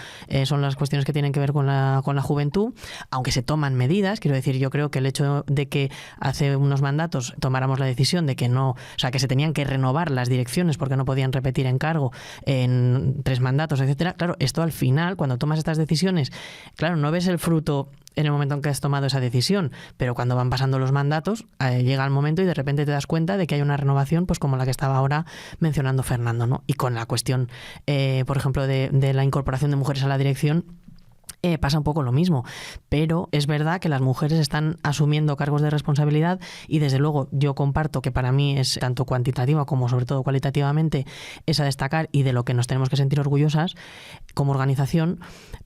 son las cuestiones que tienen que ver con la juventud, aunque se toman medidas. Quiero decir, yo creo que el hecho de que hace unos mandatos tomáramos la decisión de que no, o sea, que se tenían que renovar las direcciones porque no podían repetir encargo en 3 mandatos mandatos, etcétera. Claro, esto al final, cuando tomas estas decisiones, claro, no ves el fruto en el momento en que has tomado esa decisión, pero cuando van pasando los mandatos, llega el momento y de repente te das cuenta de que hay una renovación, pues como la que estaba ahora mencionando Fernando, ¿no? Y con la cuestión, por ejemplo, de la incorporación de mujeres a la dirección, pasa un poco lo mismo, pero es verdad que las mujeres están asumiendo cargos de responsabilidad y desde luego yo comparto que para mí es tanto cuantitativa como sobre todo cualitativamente es a destacar y de lo que nos tenemos que sentir orgullosas como organización,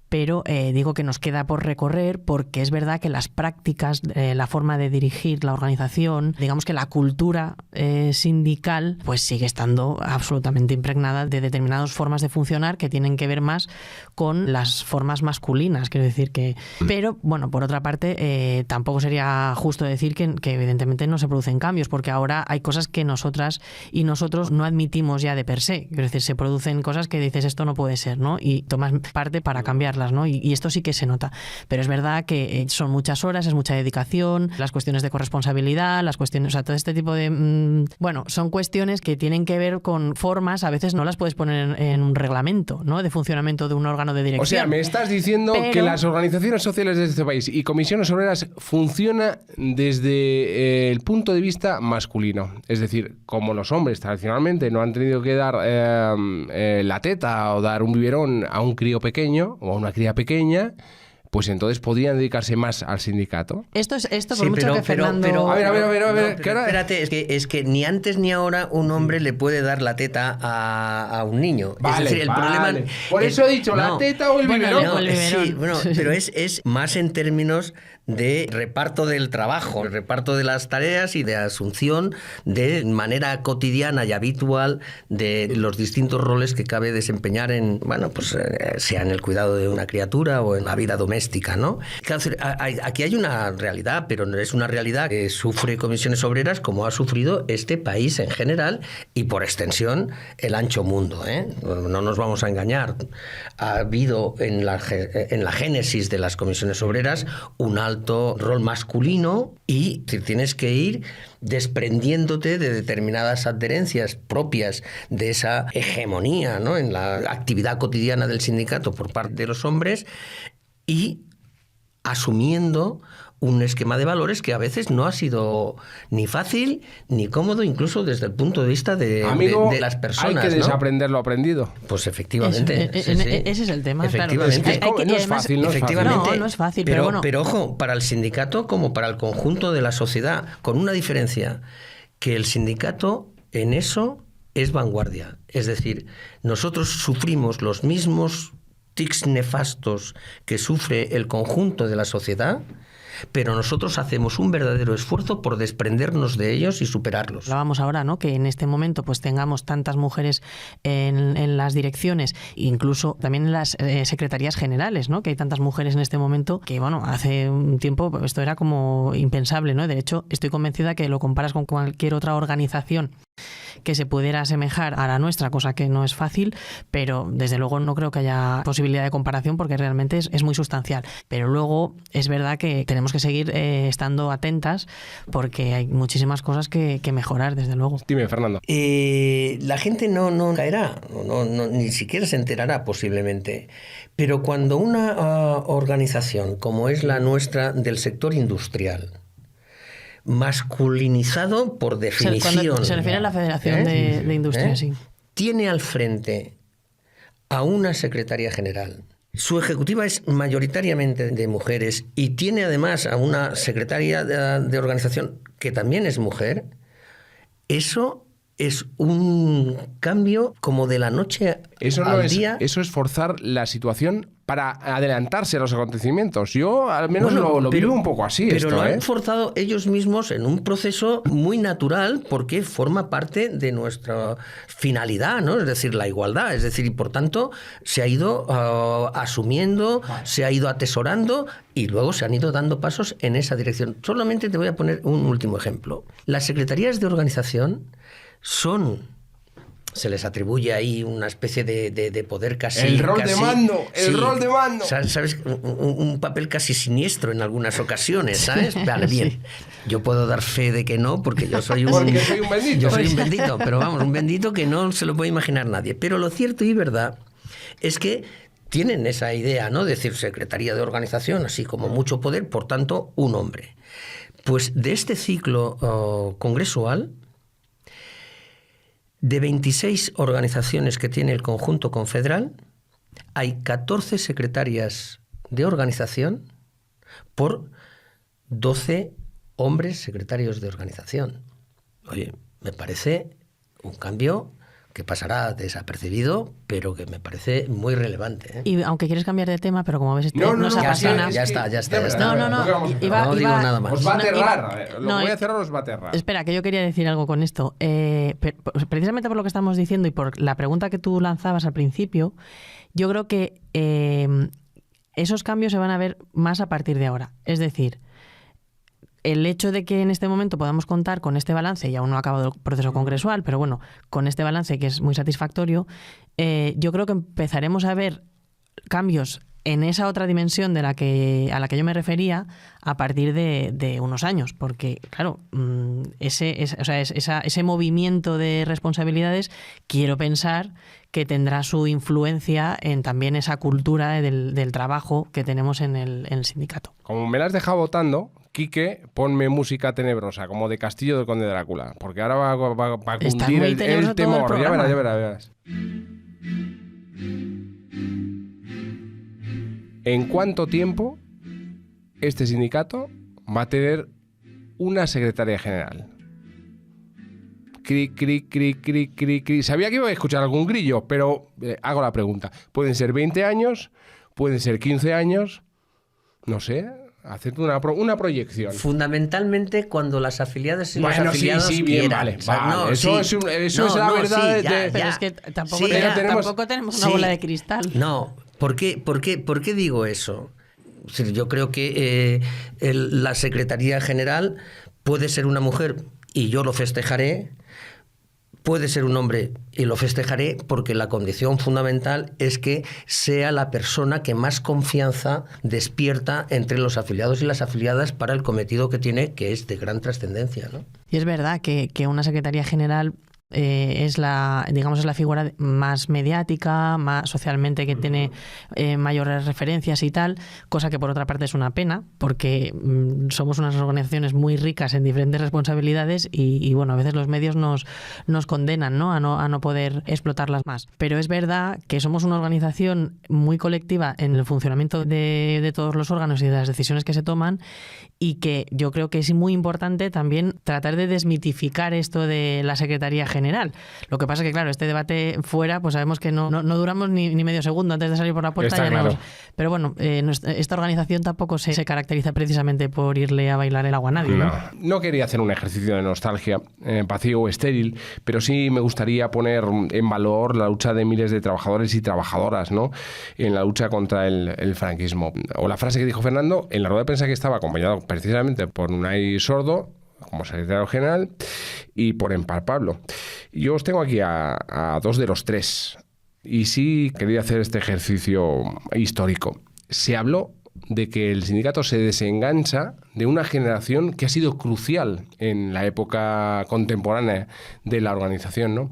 pero digo que nos queda por recorrer porque es verdad que las prácticas, la forma de dirigir la organización, digamos que la cultura sindical, pues sigue estando absolutamente impregnada de determinadas formas de funcionar que tienen que ver más con las formas masculinas, quiero decir que... Pero, bueno, por otra parte, tampoco sería justo decir que evidentemente no se producen cambios, porque ahora hay cosas que nosotras y nosotros no admitimos ya de per se, quiero decir, se producen cosas que dices esto no puede ser, ¿no? Y tomas parte para cambiarlas, ¿no? Y esto sí que se nota. Pero es verdad que son muchas horas, es mucha dedicación, las cuestiones de corresponsabilidad, las cuestiones, o sea, todo este tipo de... bueno, son cuestiones que tienen que ver con formas, a veces no las puedes poner en un reglamento, ¿no? De funcionamiento de un órgano de dirección. O sea, me estás diciendo que las organizaciones sociales de este país y comisiones obreras funcionan desde el punto de vista masculino. Es decir, como los hombres tradicionalmente no han tenido que dar la teta o dar un biberón a un crío pequeño o a una cría pequeña, pues entonces podrían dedicarse más al sindicato. Esto por sí, mucho que Fernando... A ver, espérate, es que ni antes ni ahora un hombre le puede dar la teta a un niño. Vale, es decir, el problema... Por eso he dicho, la teta o el biberón. Sí, bueno, pero es más en términos de reparto del trabajo, el reparto de las tareas y de asunción de manera cotidiana y habitual de los distintos roles que cabe desempeñar en, bueno, pues sea en el cuidado de una criatura o en la vida doméstica, ¿no? Claro, aquí hay una realidad, pero no es una realidad que sufre comisiones obreras como ha sufrido este país en general y por extensión el ancho mundo, ¿eh? No nos vamos a engañar. Ha habido en la génesis de las comisiones obreras un alto rol masculino y tienes que ir desprendiéndote de determinadas adherencias propias de esa hegemonía, ¿no?, en la actividad cotidiana del sindicato por parte de los hombres y asumiendo un esquema de valores que a veces no ha sido ni fácil ni cómodo, incluso desde el punto de vista de las personas. Hay que ¿no? desaprender lo aprendido. Pues efectivamente. Ese es el tema, efectivamente. Claro. No es fácil, no es fácil. No es fácil, pero bueno. Pero ojo, para el sindicato como para el conjunto de la sociedad, con una diferencia, que el sindicato en eso es vanguardia. Es decir, nosotros sufrimos los mismos tics nefastos que sufre el conjunto de la sociedad, pero nosotros hacemos un verdadero esfuerzo por desprendernos de ellos y superarlos. Hablábamos ahora, ¿no?, que en este momento pues tengamos tantas mujeres en las direcciones, incluso también en las secretarías generales, ¿no?, que hay tantas mujeres en este momento que, bueno, hace un tiempo esto era como impensable, ¿no? De hecho, estoy convencida que lo comparas con cualquier otra organización que se pudiera asemejar a la nuestra, cosa que no es fácil, pero desde luego no creo que haya posibilidad de comparación porque realmente es muy sustancial. Pero luego es verdad que tenemos que seguir estando atentas porque hay muchísimas cosas que mejorar, desde luego. Dime, Fernando. La gente no caerá, ni siquiera se enterará posiblemente, pero cuando una organización como es la nuestra del sector industrial, masculinizado por definición. Cuando se refiere a la Federación de Industria, sí. Tiene al frente a una secretaria general. Su ejecutiva es mayoritariamente de mujeres y tiene además a una secretaria de organización que también es mujer. Eso es un cambio como de la noche al día. Eso es forzar la situación para adelantarse a los acontecimientos. Yo al menos lo vivo un poco así. Pero lo han forzado ellos mismos en un proceso muy natural porque forma parte de nuestra finalidad, ¿no? Es decir, la igualdad. Es decir, y por tanto se ha ido asumiendo, se ha ido atesorando y luego se han ido dando pasos en esa dirección. Solamente te voy a poner un último ejemplo. Las secretarías de organización se les atribuye ahí una especie de poder casi... El rol de mando. ¿Sabes? Un papel casi siniestro en algunas ocasiones, ¿sabes? Vale, bien. Sí. Yo puedo dar fe de que no, porque yo soy un bendito. Yo soy un bendito, pero vamos, un bendito que no se lo puede imaginar nadie. Pero lo cierto y verdad es que tienen esa idea, ¿no? De decir secretaría de organización, así como mucho poder, por tanto, un hombre. Pues de este ciclo congresual, de 26 organizaciones que tiene el conjunto confederal, hay 14 secretarias de organización por 12 hombres secretarios de organización. Oye, me parece un cambio que pasará desapercibido, pero que me parece muy relevante, ¿eh? Y aunque quieres cambiar de tema, pero como ves, No, se ya apasiona. está. No. No digo nada más. Os va a aterrar. iba- Lo no, voy a cerrar, os va a aterrar. Espera, que yo quería decir algo con esto. Precisamente por lo que estamos diciendo y por la pregunta que tú lanzabas al principio, yo creo que esos cambios se van a ver más a partir de ahora. Es decir, el hecho de que en este momento podamos contar con este balance, y aún no ha acabado el proceso congresual, pero bueno, con este balance que es muy satisfactorio, yo creo que empezaremos a ver cambios en esa otra dimensión a la que yo me refería a partir de unos años, porque claro, ese movimiento de responsabilidades quiero pensar que tendrá su influencia en también esa cultura del trabajo que tenemos en el sindicato. Como me la has dejado votando, Quique, ponme música tenebrosa, como de Castillo del Conde Drácula, porque ahora va a Está cundir muy el tenebroso todo el temor. Ya programa. verás. ¿En cuánto tiempo este sindicato va a tener una secretaria general? Cri, cri, cri, cri, cri, cri. Sabía que iba a escuchar algún grillo, pero hago la pregunta. Pueden ser 20 años, pueden ser 15 años, no sé, haced una proyección. Fundamentalmente cuando las afiliadas y los Bueno, afiliados sí, bien, quieran. vale. O sea, Vale. no, Eso sí. es la verdad. Sí, ya, Pero ya. es que tampoco, Sí, tampoco tenemos una Sí. bola de cristal. No, ¿por qué digo eso? Es decir, yo creo que la Secretaría General puede ser una mujer y yo lo festejaré, puede ser un hombre y lo festejaré, porque la condición fundamental es que sea la persona que más confianza despierta entre los afiliados y las afiliadas para el cometido que tiene, que es de gran trascendencia, ¿no? Y es verdad que una secretaría general es la figura más mediática, más socialmente, que tiene mayores referencias y tal, cosa que por otra parte es una pena, porque somos unas organizaciones muy ricas en diferentes responsabilidades y bueno, a veces los medios nos condenan, ¿no? A no poder explotarlas más. Pero es verdad que somos una organización muy colectiva en el funcionamiento de todos los órganos y de las decisiones que se toman, y que yo creo que es muy importante también tratar de desmitificar esto de la Secretaría General. Lo que pasa es que, claro, este debate fuera, pues sabemos que no duramos ni medio segundo antes de salir por la puerta. Está claro. Pero bueno, esta organización tampoco se caracteriza precisamente por irle a bailar el agua a nadie, ¿no? No quería hacer un ejercicio de nostalgia vacío o estéril, pero sí me gustaría poner en valor la lucha de miles de trabajadores y trabajadoras, ¿no? En la lucha contra el franquismo. O la frase que dijo Fernando en la rueda de prensa, que estaba acompañado precisamente por Unai Sordo como secretario general y por Empar Pablo. Yo os tengo aquí a dos de los tres, y sí quería hacer este ejercicio histórico. Se habló de que el sindicato se desengancha de una generación que ha sido crucial en la época contemporánea de la organización, ¿no?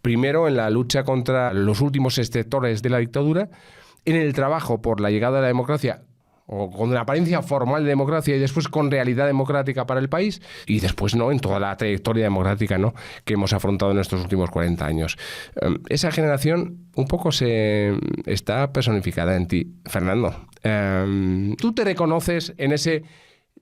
Primero en la lucha contra los últimos sectores de la dictadura, en el trabajo por la llegada de la democracia, o con la apariencia formal de democracia, y después con realidad democrática para el país, y después no en toda la trayectoria democrática, ¿no?, que hemos afrontado en estos últimos 40 años. Esa generación un poco está personificada en ti, Fernando. ¿Tú te reconoces en ese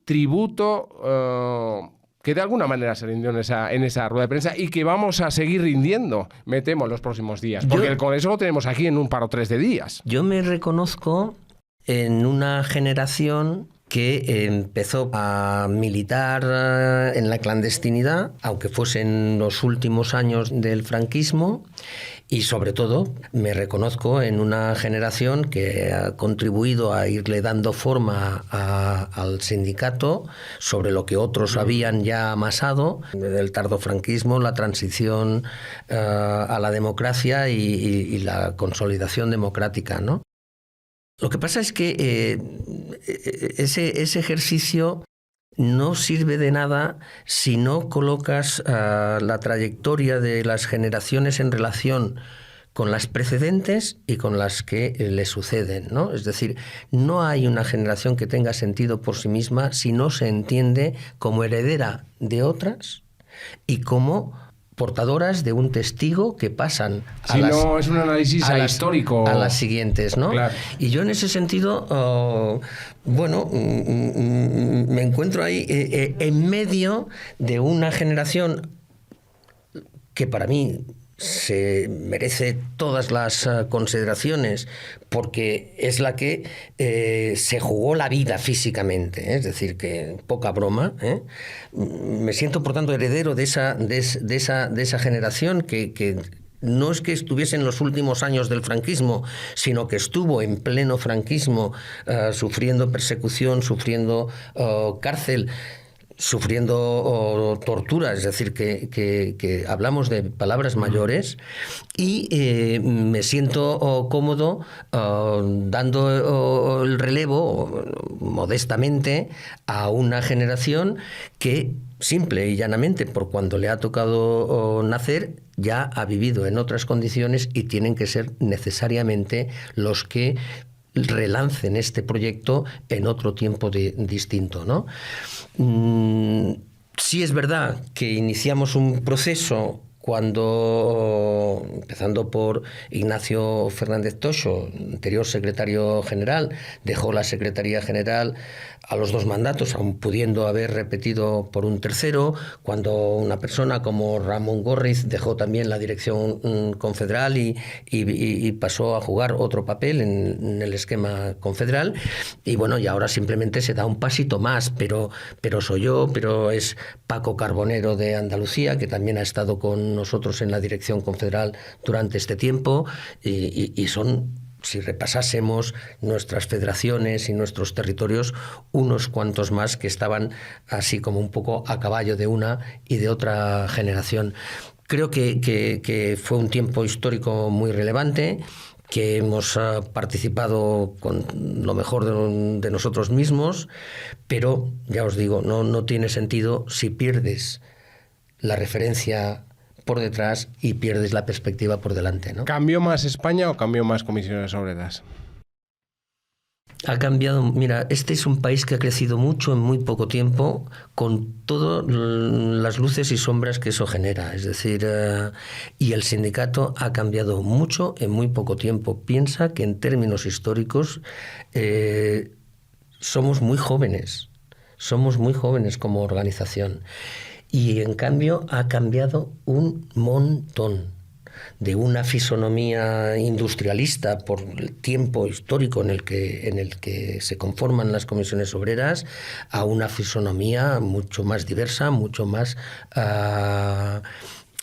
tributo que de alguna manera se rindió en esa rueda de prensa y que vamos a seguir rindiendo, me temo, en los próximos días? Porque el Congreso lo tenemos aquí en un par o tres de días. Yo me reconozco en una generación que empezó a militar en la clandestinidad, aunque fuese en los últimos años del franquismo, y sobre todo me reconozco en una generación que ha contribuido a irle dando forma al sindicato sobre lo que otros habían ya amasado, el tardofranquismo, la transición a la democracia y la consolidación democrática, ¿no? Lo que pasa es que ese ejercicio no sirve de nada si no colocas la trayectoria de las generaciones en relación con las precedentes y con las que le suceden, ¿no? Es decir, no hay una generación que tenga sentido por sí misma si no se entiende como heredera de otras y como portadoras de un testigo que pasan si no es un análisis histórico a las siguientes, ¿no? Claro. Y yo en ese sentido, me encuentro ahí en medio de una generación que para mí se merece todas las consideraciones porque es la que se jugó la vida físicamente, es decir, que poca broma. Me siento, por tanto, heredero de esa generación que no es que estuviese en los últimos años del franquismo, sino que estuvo en pleno franquismo sufriendo persecución, sufriendo cárcel, sufriendo tortura, es decir, que hablamos de palabras mayores, y me siento cómodo dando el relevo modestamente a una generación que simple y llanamente, por cuando le ha tocado nacer, ya ha vivido en otras condiciones y tienen que ser necesariamente los que relancen este proyecto en otro tiempo distinto, ¿no? Sí es verdad que iniciamos un proceso cuando, empezando por Ignacio Fernández Toxo, anterior secretario general, dejó la Secretaría General a los 2 mandatos, aun pudiendo haber repetido por un tercero, cuando una persona como Ramón Gorriz dejó también la dirección confederal y pasó a jugar otro papel en el esquema confederal, y bueno, y ahora simplemente se da un pasito más, pero soy yo, pero es Paco Carbonero de Andalucía, que también ha estado con nosotros en la dirección confederal durante este tiempo, y son, si repasásemos nuestras federaciones y nuestros territorios, unos cuantos más que estaban así como un poco a caballo de una y de otra generación. Creo que fue un tiempo histórico muy relevante, que hemos participado con lo mejor de nosotros mismos, pero ya os digo, no tiene sentido si pierdes la referencia por detrás y pierdes la perspectiva por delante, ¿no? ¿Cambió más España o cambió más Comisiones Obreras? Ha cambiado. Mira, este es un país que ha crecido mucho en muy poco tiempo, con todas las luces y sombras que eso genera. Es decir, y el sindicato ha cambiado mucho en muy poco tiempo. Piensa que en términos históricos somos muy jóvenes como organización. Y en cambio ha cambiado un montón, de una fisonomía industrialista por el tiempo histórico en el que se conforman las comisiones obreras, a una fisonomía mucho más diversa, mucho más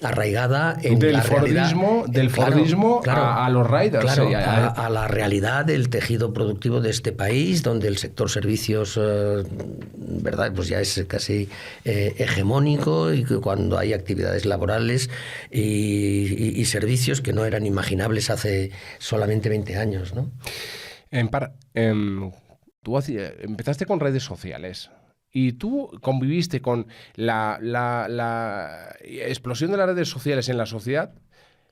arraigada en la Fordismo, del Fordismo a los riders. Claro, a la realidad del tejido productivo de este país, donde el sector servicios, verdad, pues ya es casi hegemónico, y que cuando hay actividades laborales y servicios que no eran imaginables hace solamente 20 años, ¿no? Tú empezaste con redes sociales. Y tú conviviste con la explosión de las redes sociales en la sociedad,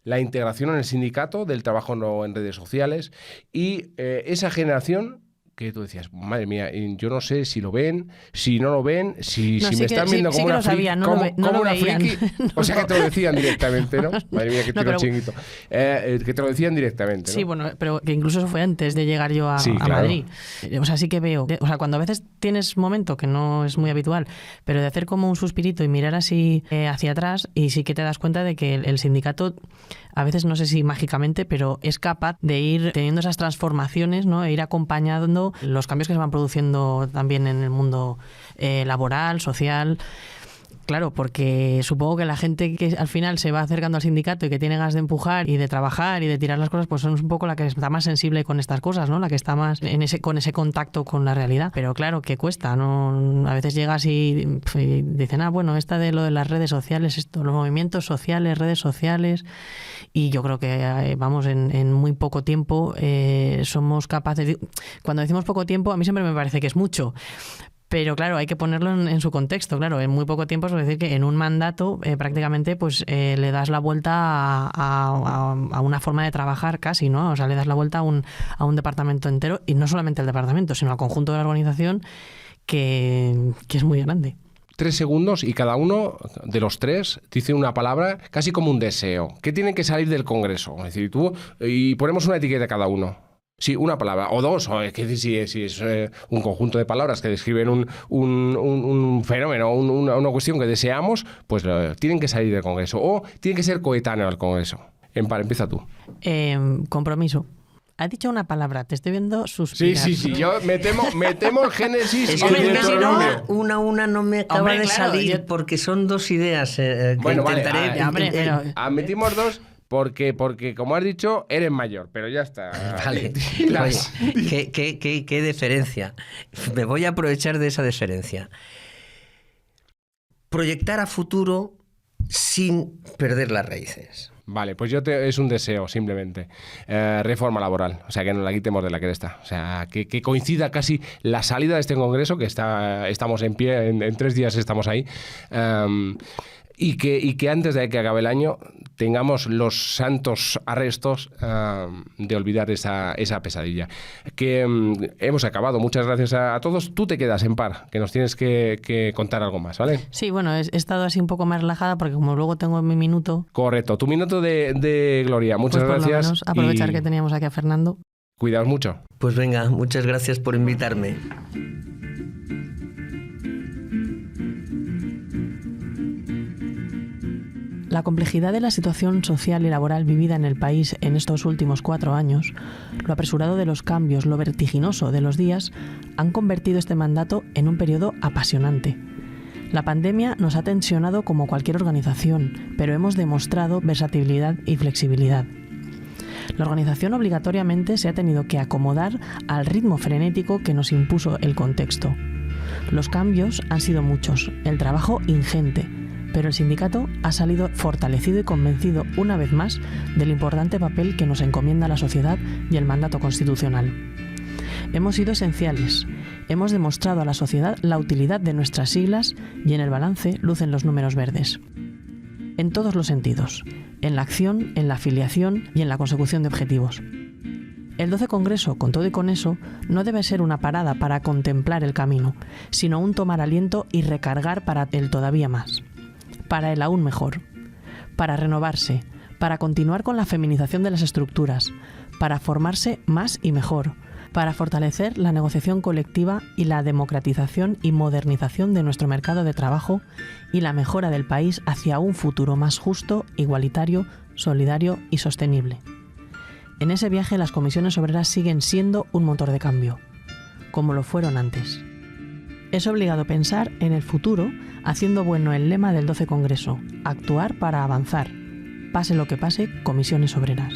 la integración en el sindicato del trabajo en redes sociales y esa generación que tú decías, madre mía, yo no sé si lo ven, si no lo ven, si me están viendo como una friki. Como una friki. O sea, que te lo decían directamente, ¿no? Madre mía, que tiro chinguito. Que te lo decían directamente, ¿no? Sí, bueno, pero que incluso eso fue antes de llegar yo a claro. Madrid. O sea, sí que veo. O sea, cuando a veces tienes momento, que no es muy habitual, pero de hacer como un suspirito y mirar así hacia atrás, y sí que te das cuenta de que el sindicato, a veces no sé si mágicamente, pero es capaz de ir teniendo esas transformaciones, ¿no? E ir acompañando los cambios que se van produciendo también en el mundo laboral, social. Claro, porque supongo que la gente que al final se va acercando al sindicato y que tiene ganas de empujar y de trabajar y de tirar las cosas, pues son un poco la que está más sensible con estas cosas, ¿no? La que está más con ese contacto con la realidad. Pero claro, que cuesta, ¿no? A veces llegas y dicen, bueno, esta de lo de las redes sociales, esto, los movimientos sociales, redes sociales, y yo creo que, vamos, en muy poco tiempo somos capaces. Cuando decimos poco tiempo, a mí siempre me parece que es mucho. Pero claro, hay que ponerlo en su contexto. Claro, en muy poco tiempo, es decir, que en un mandato prácticamente pues le das la vuelta a una forma de trabajar casi, ¿no? O sea, le das la vuelta a un departamento entero, y no solamente al departamento, sino al conjunto de la organización, que es muy grande. 3 segundos y cada uno de los 3 dice una palabra casi como un deseo. ¿Qué tiene que salir del Congreso? Es decir, y ponemos una etiqueta cada uno. Sí, una palabra, o 2, o es que si es un conjunto de palabras que describen un fenómeno, una cuestión que deseamos, pues tienen que salir del Congreso, o tienen que ser coetáneo al Congreso. Empieza tú. Compromiso. Ha dicho una palabra, te estoy viendo suspirar. Sí, yo me temo el génesis. Es y el que Deuteronomio. una no me acaba de salir, porque son 2 ideas que intentaré... Admitimos 2... Porque, como has dicho, eres mayor, pero ya está. Vale. Oye, qué deferencia. Me voy a aprovechar de esa deferencia. Proyectar a futuro sin perder las raíces. Vale, pues es un deseo, simplemente. Reforma laboral, o sea, que no la quitemos de la cresta. O sea, que coincida casi la salida de este congreso, que estamos en pie, en 3 días estamos ahí. Y que antes de que acabe el año tengamos los santos arrestos de olvidar esa pesadilla. Que hemos acabado. Muchas gracias a todos. Tú te quedas en par, que nos tienes que contar algo más, ¿vale? Sí, bueno, he estado así un poco más relajada porque como luego tengo mi minuto... Correcto. Tu minuto de gloria. Muchas pues por gracias. Lo menos aprovechar que teníamos aquí a Fernando. Cuidaos mucho. Pues venga, muchas gracias por invitarme. La complejidad de la situación social y laboral vivida en el país en estos últimos 4 años, lo apresurado de los cambios, lo vertiginoso de los días, han convertido este mandato en un periodo apasionante. La pandemia nos ha tensionado como cualquier organización, pero hemos demostrado versatilidad y flexibilidad. La organización obligatoriamente se ha tenido que acomodar al ritmo frenético que nos impuso el contexto. Los cambios han sido muchos, el trabajo ingente, pero el sindicato ha salido fortalecido y convencido una vez más del importante papel que nos encomienda la sociedad y el mandato constitucional. Hemos sido esenciales, hemos demostrado a la sociedad la utilidad de nuestras siglas y en el balance lucen los números verdes. En todos los sentidos, en la acción, en la afiliación y en la consecución de objetivos. El 12 Congreso, con todo y con eso, no debe ser una parada para contemplar el camino, sino un tomar aliento y recargar para el todavía más. Para el aún mejor, para renovarse, para continuar con la feminización de las estructuras, para formarse más y mejor, para fortalecer la negociación colectiva y la democratización y modernización de nuestro mercado de trabajo y la mejora del país hacia un futuro más justo, igualitario, solidario y sostenible. En ese viaje las comisiones obreras siguen siendo un motor de cambio, como lo fueron antes. Es obligado pensar en el futuro haciendo bueno el lema del 12 Congreso, actuar para avanzar, pase lo que pase, comisiones obreras.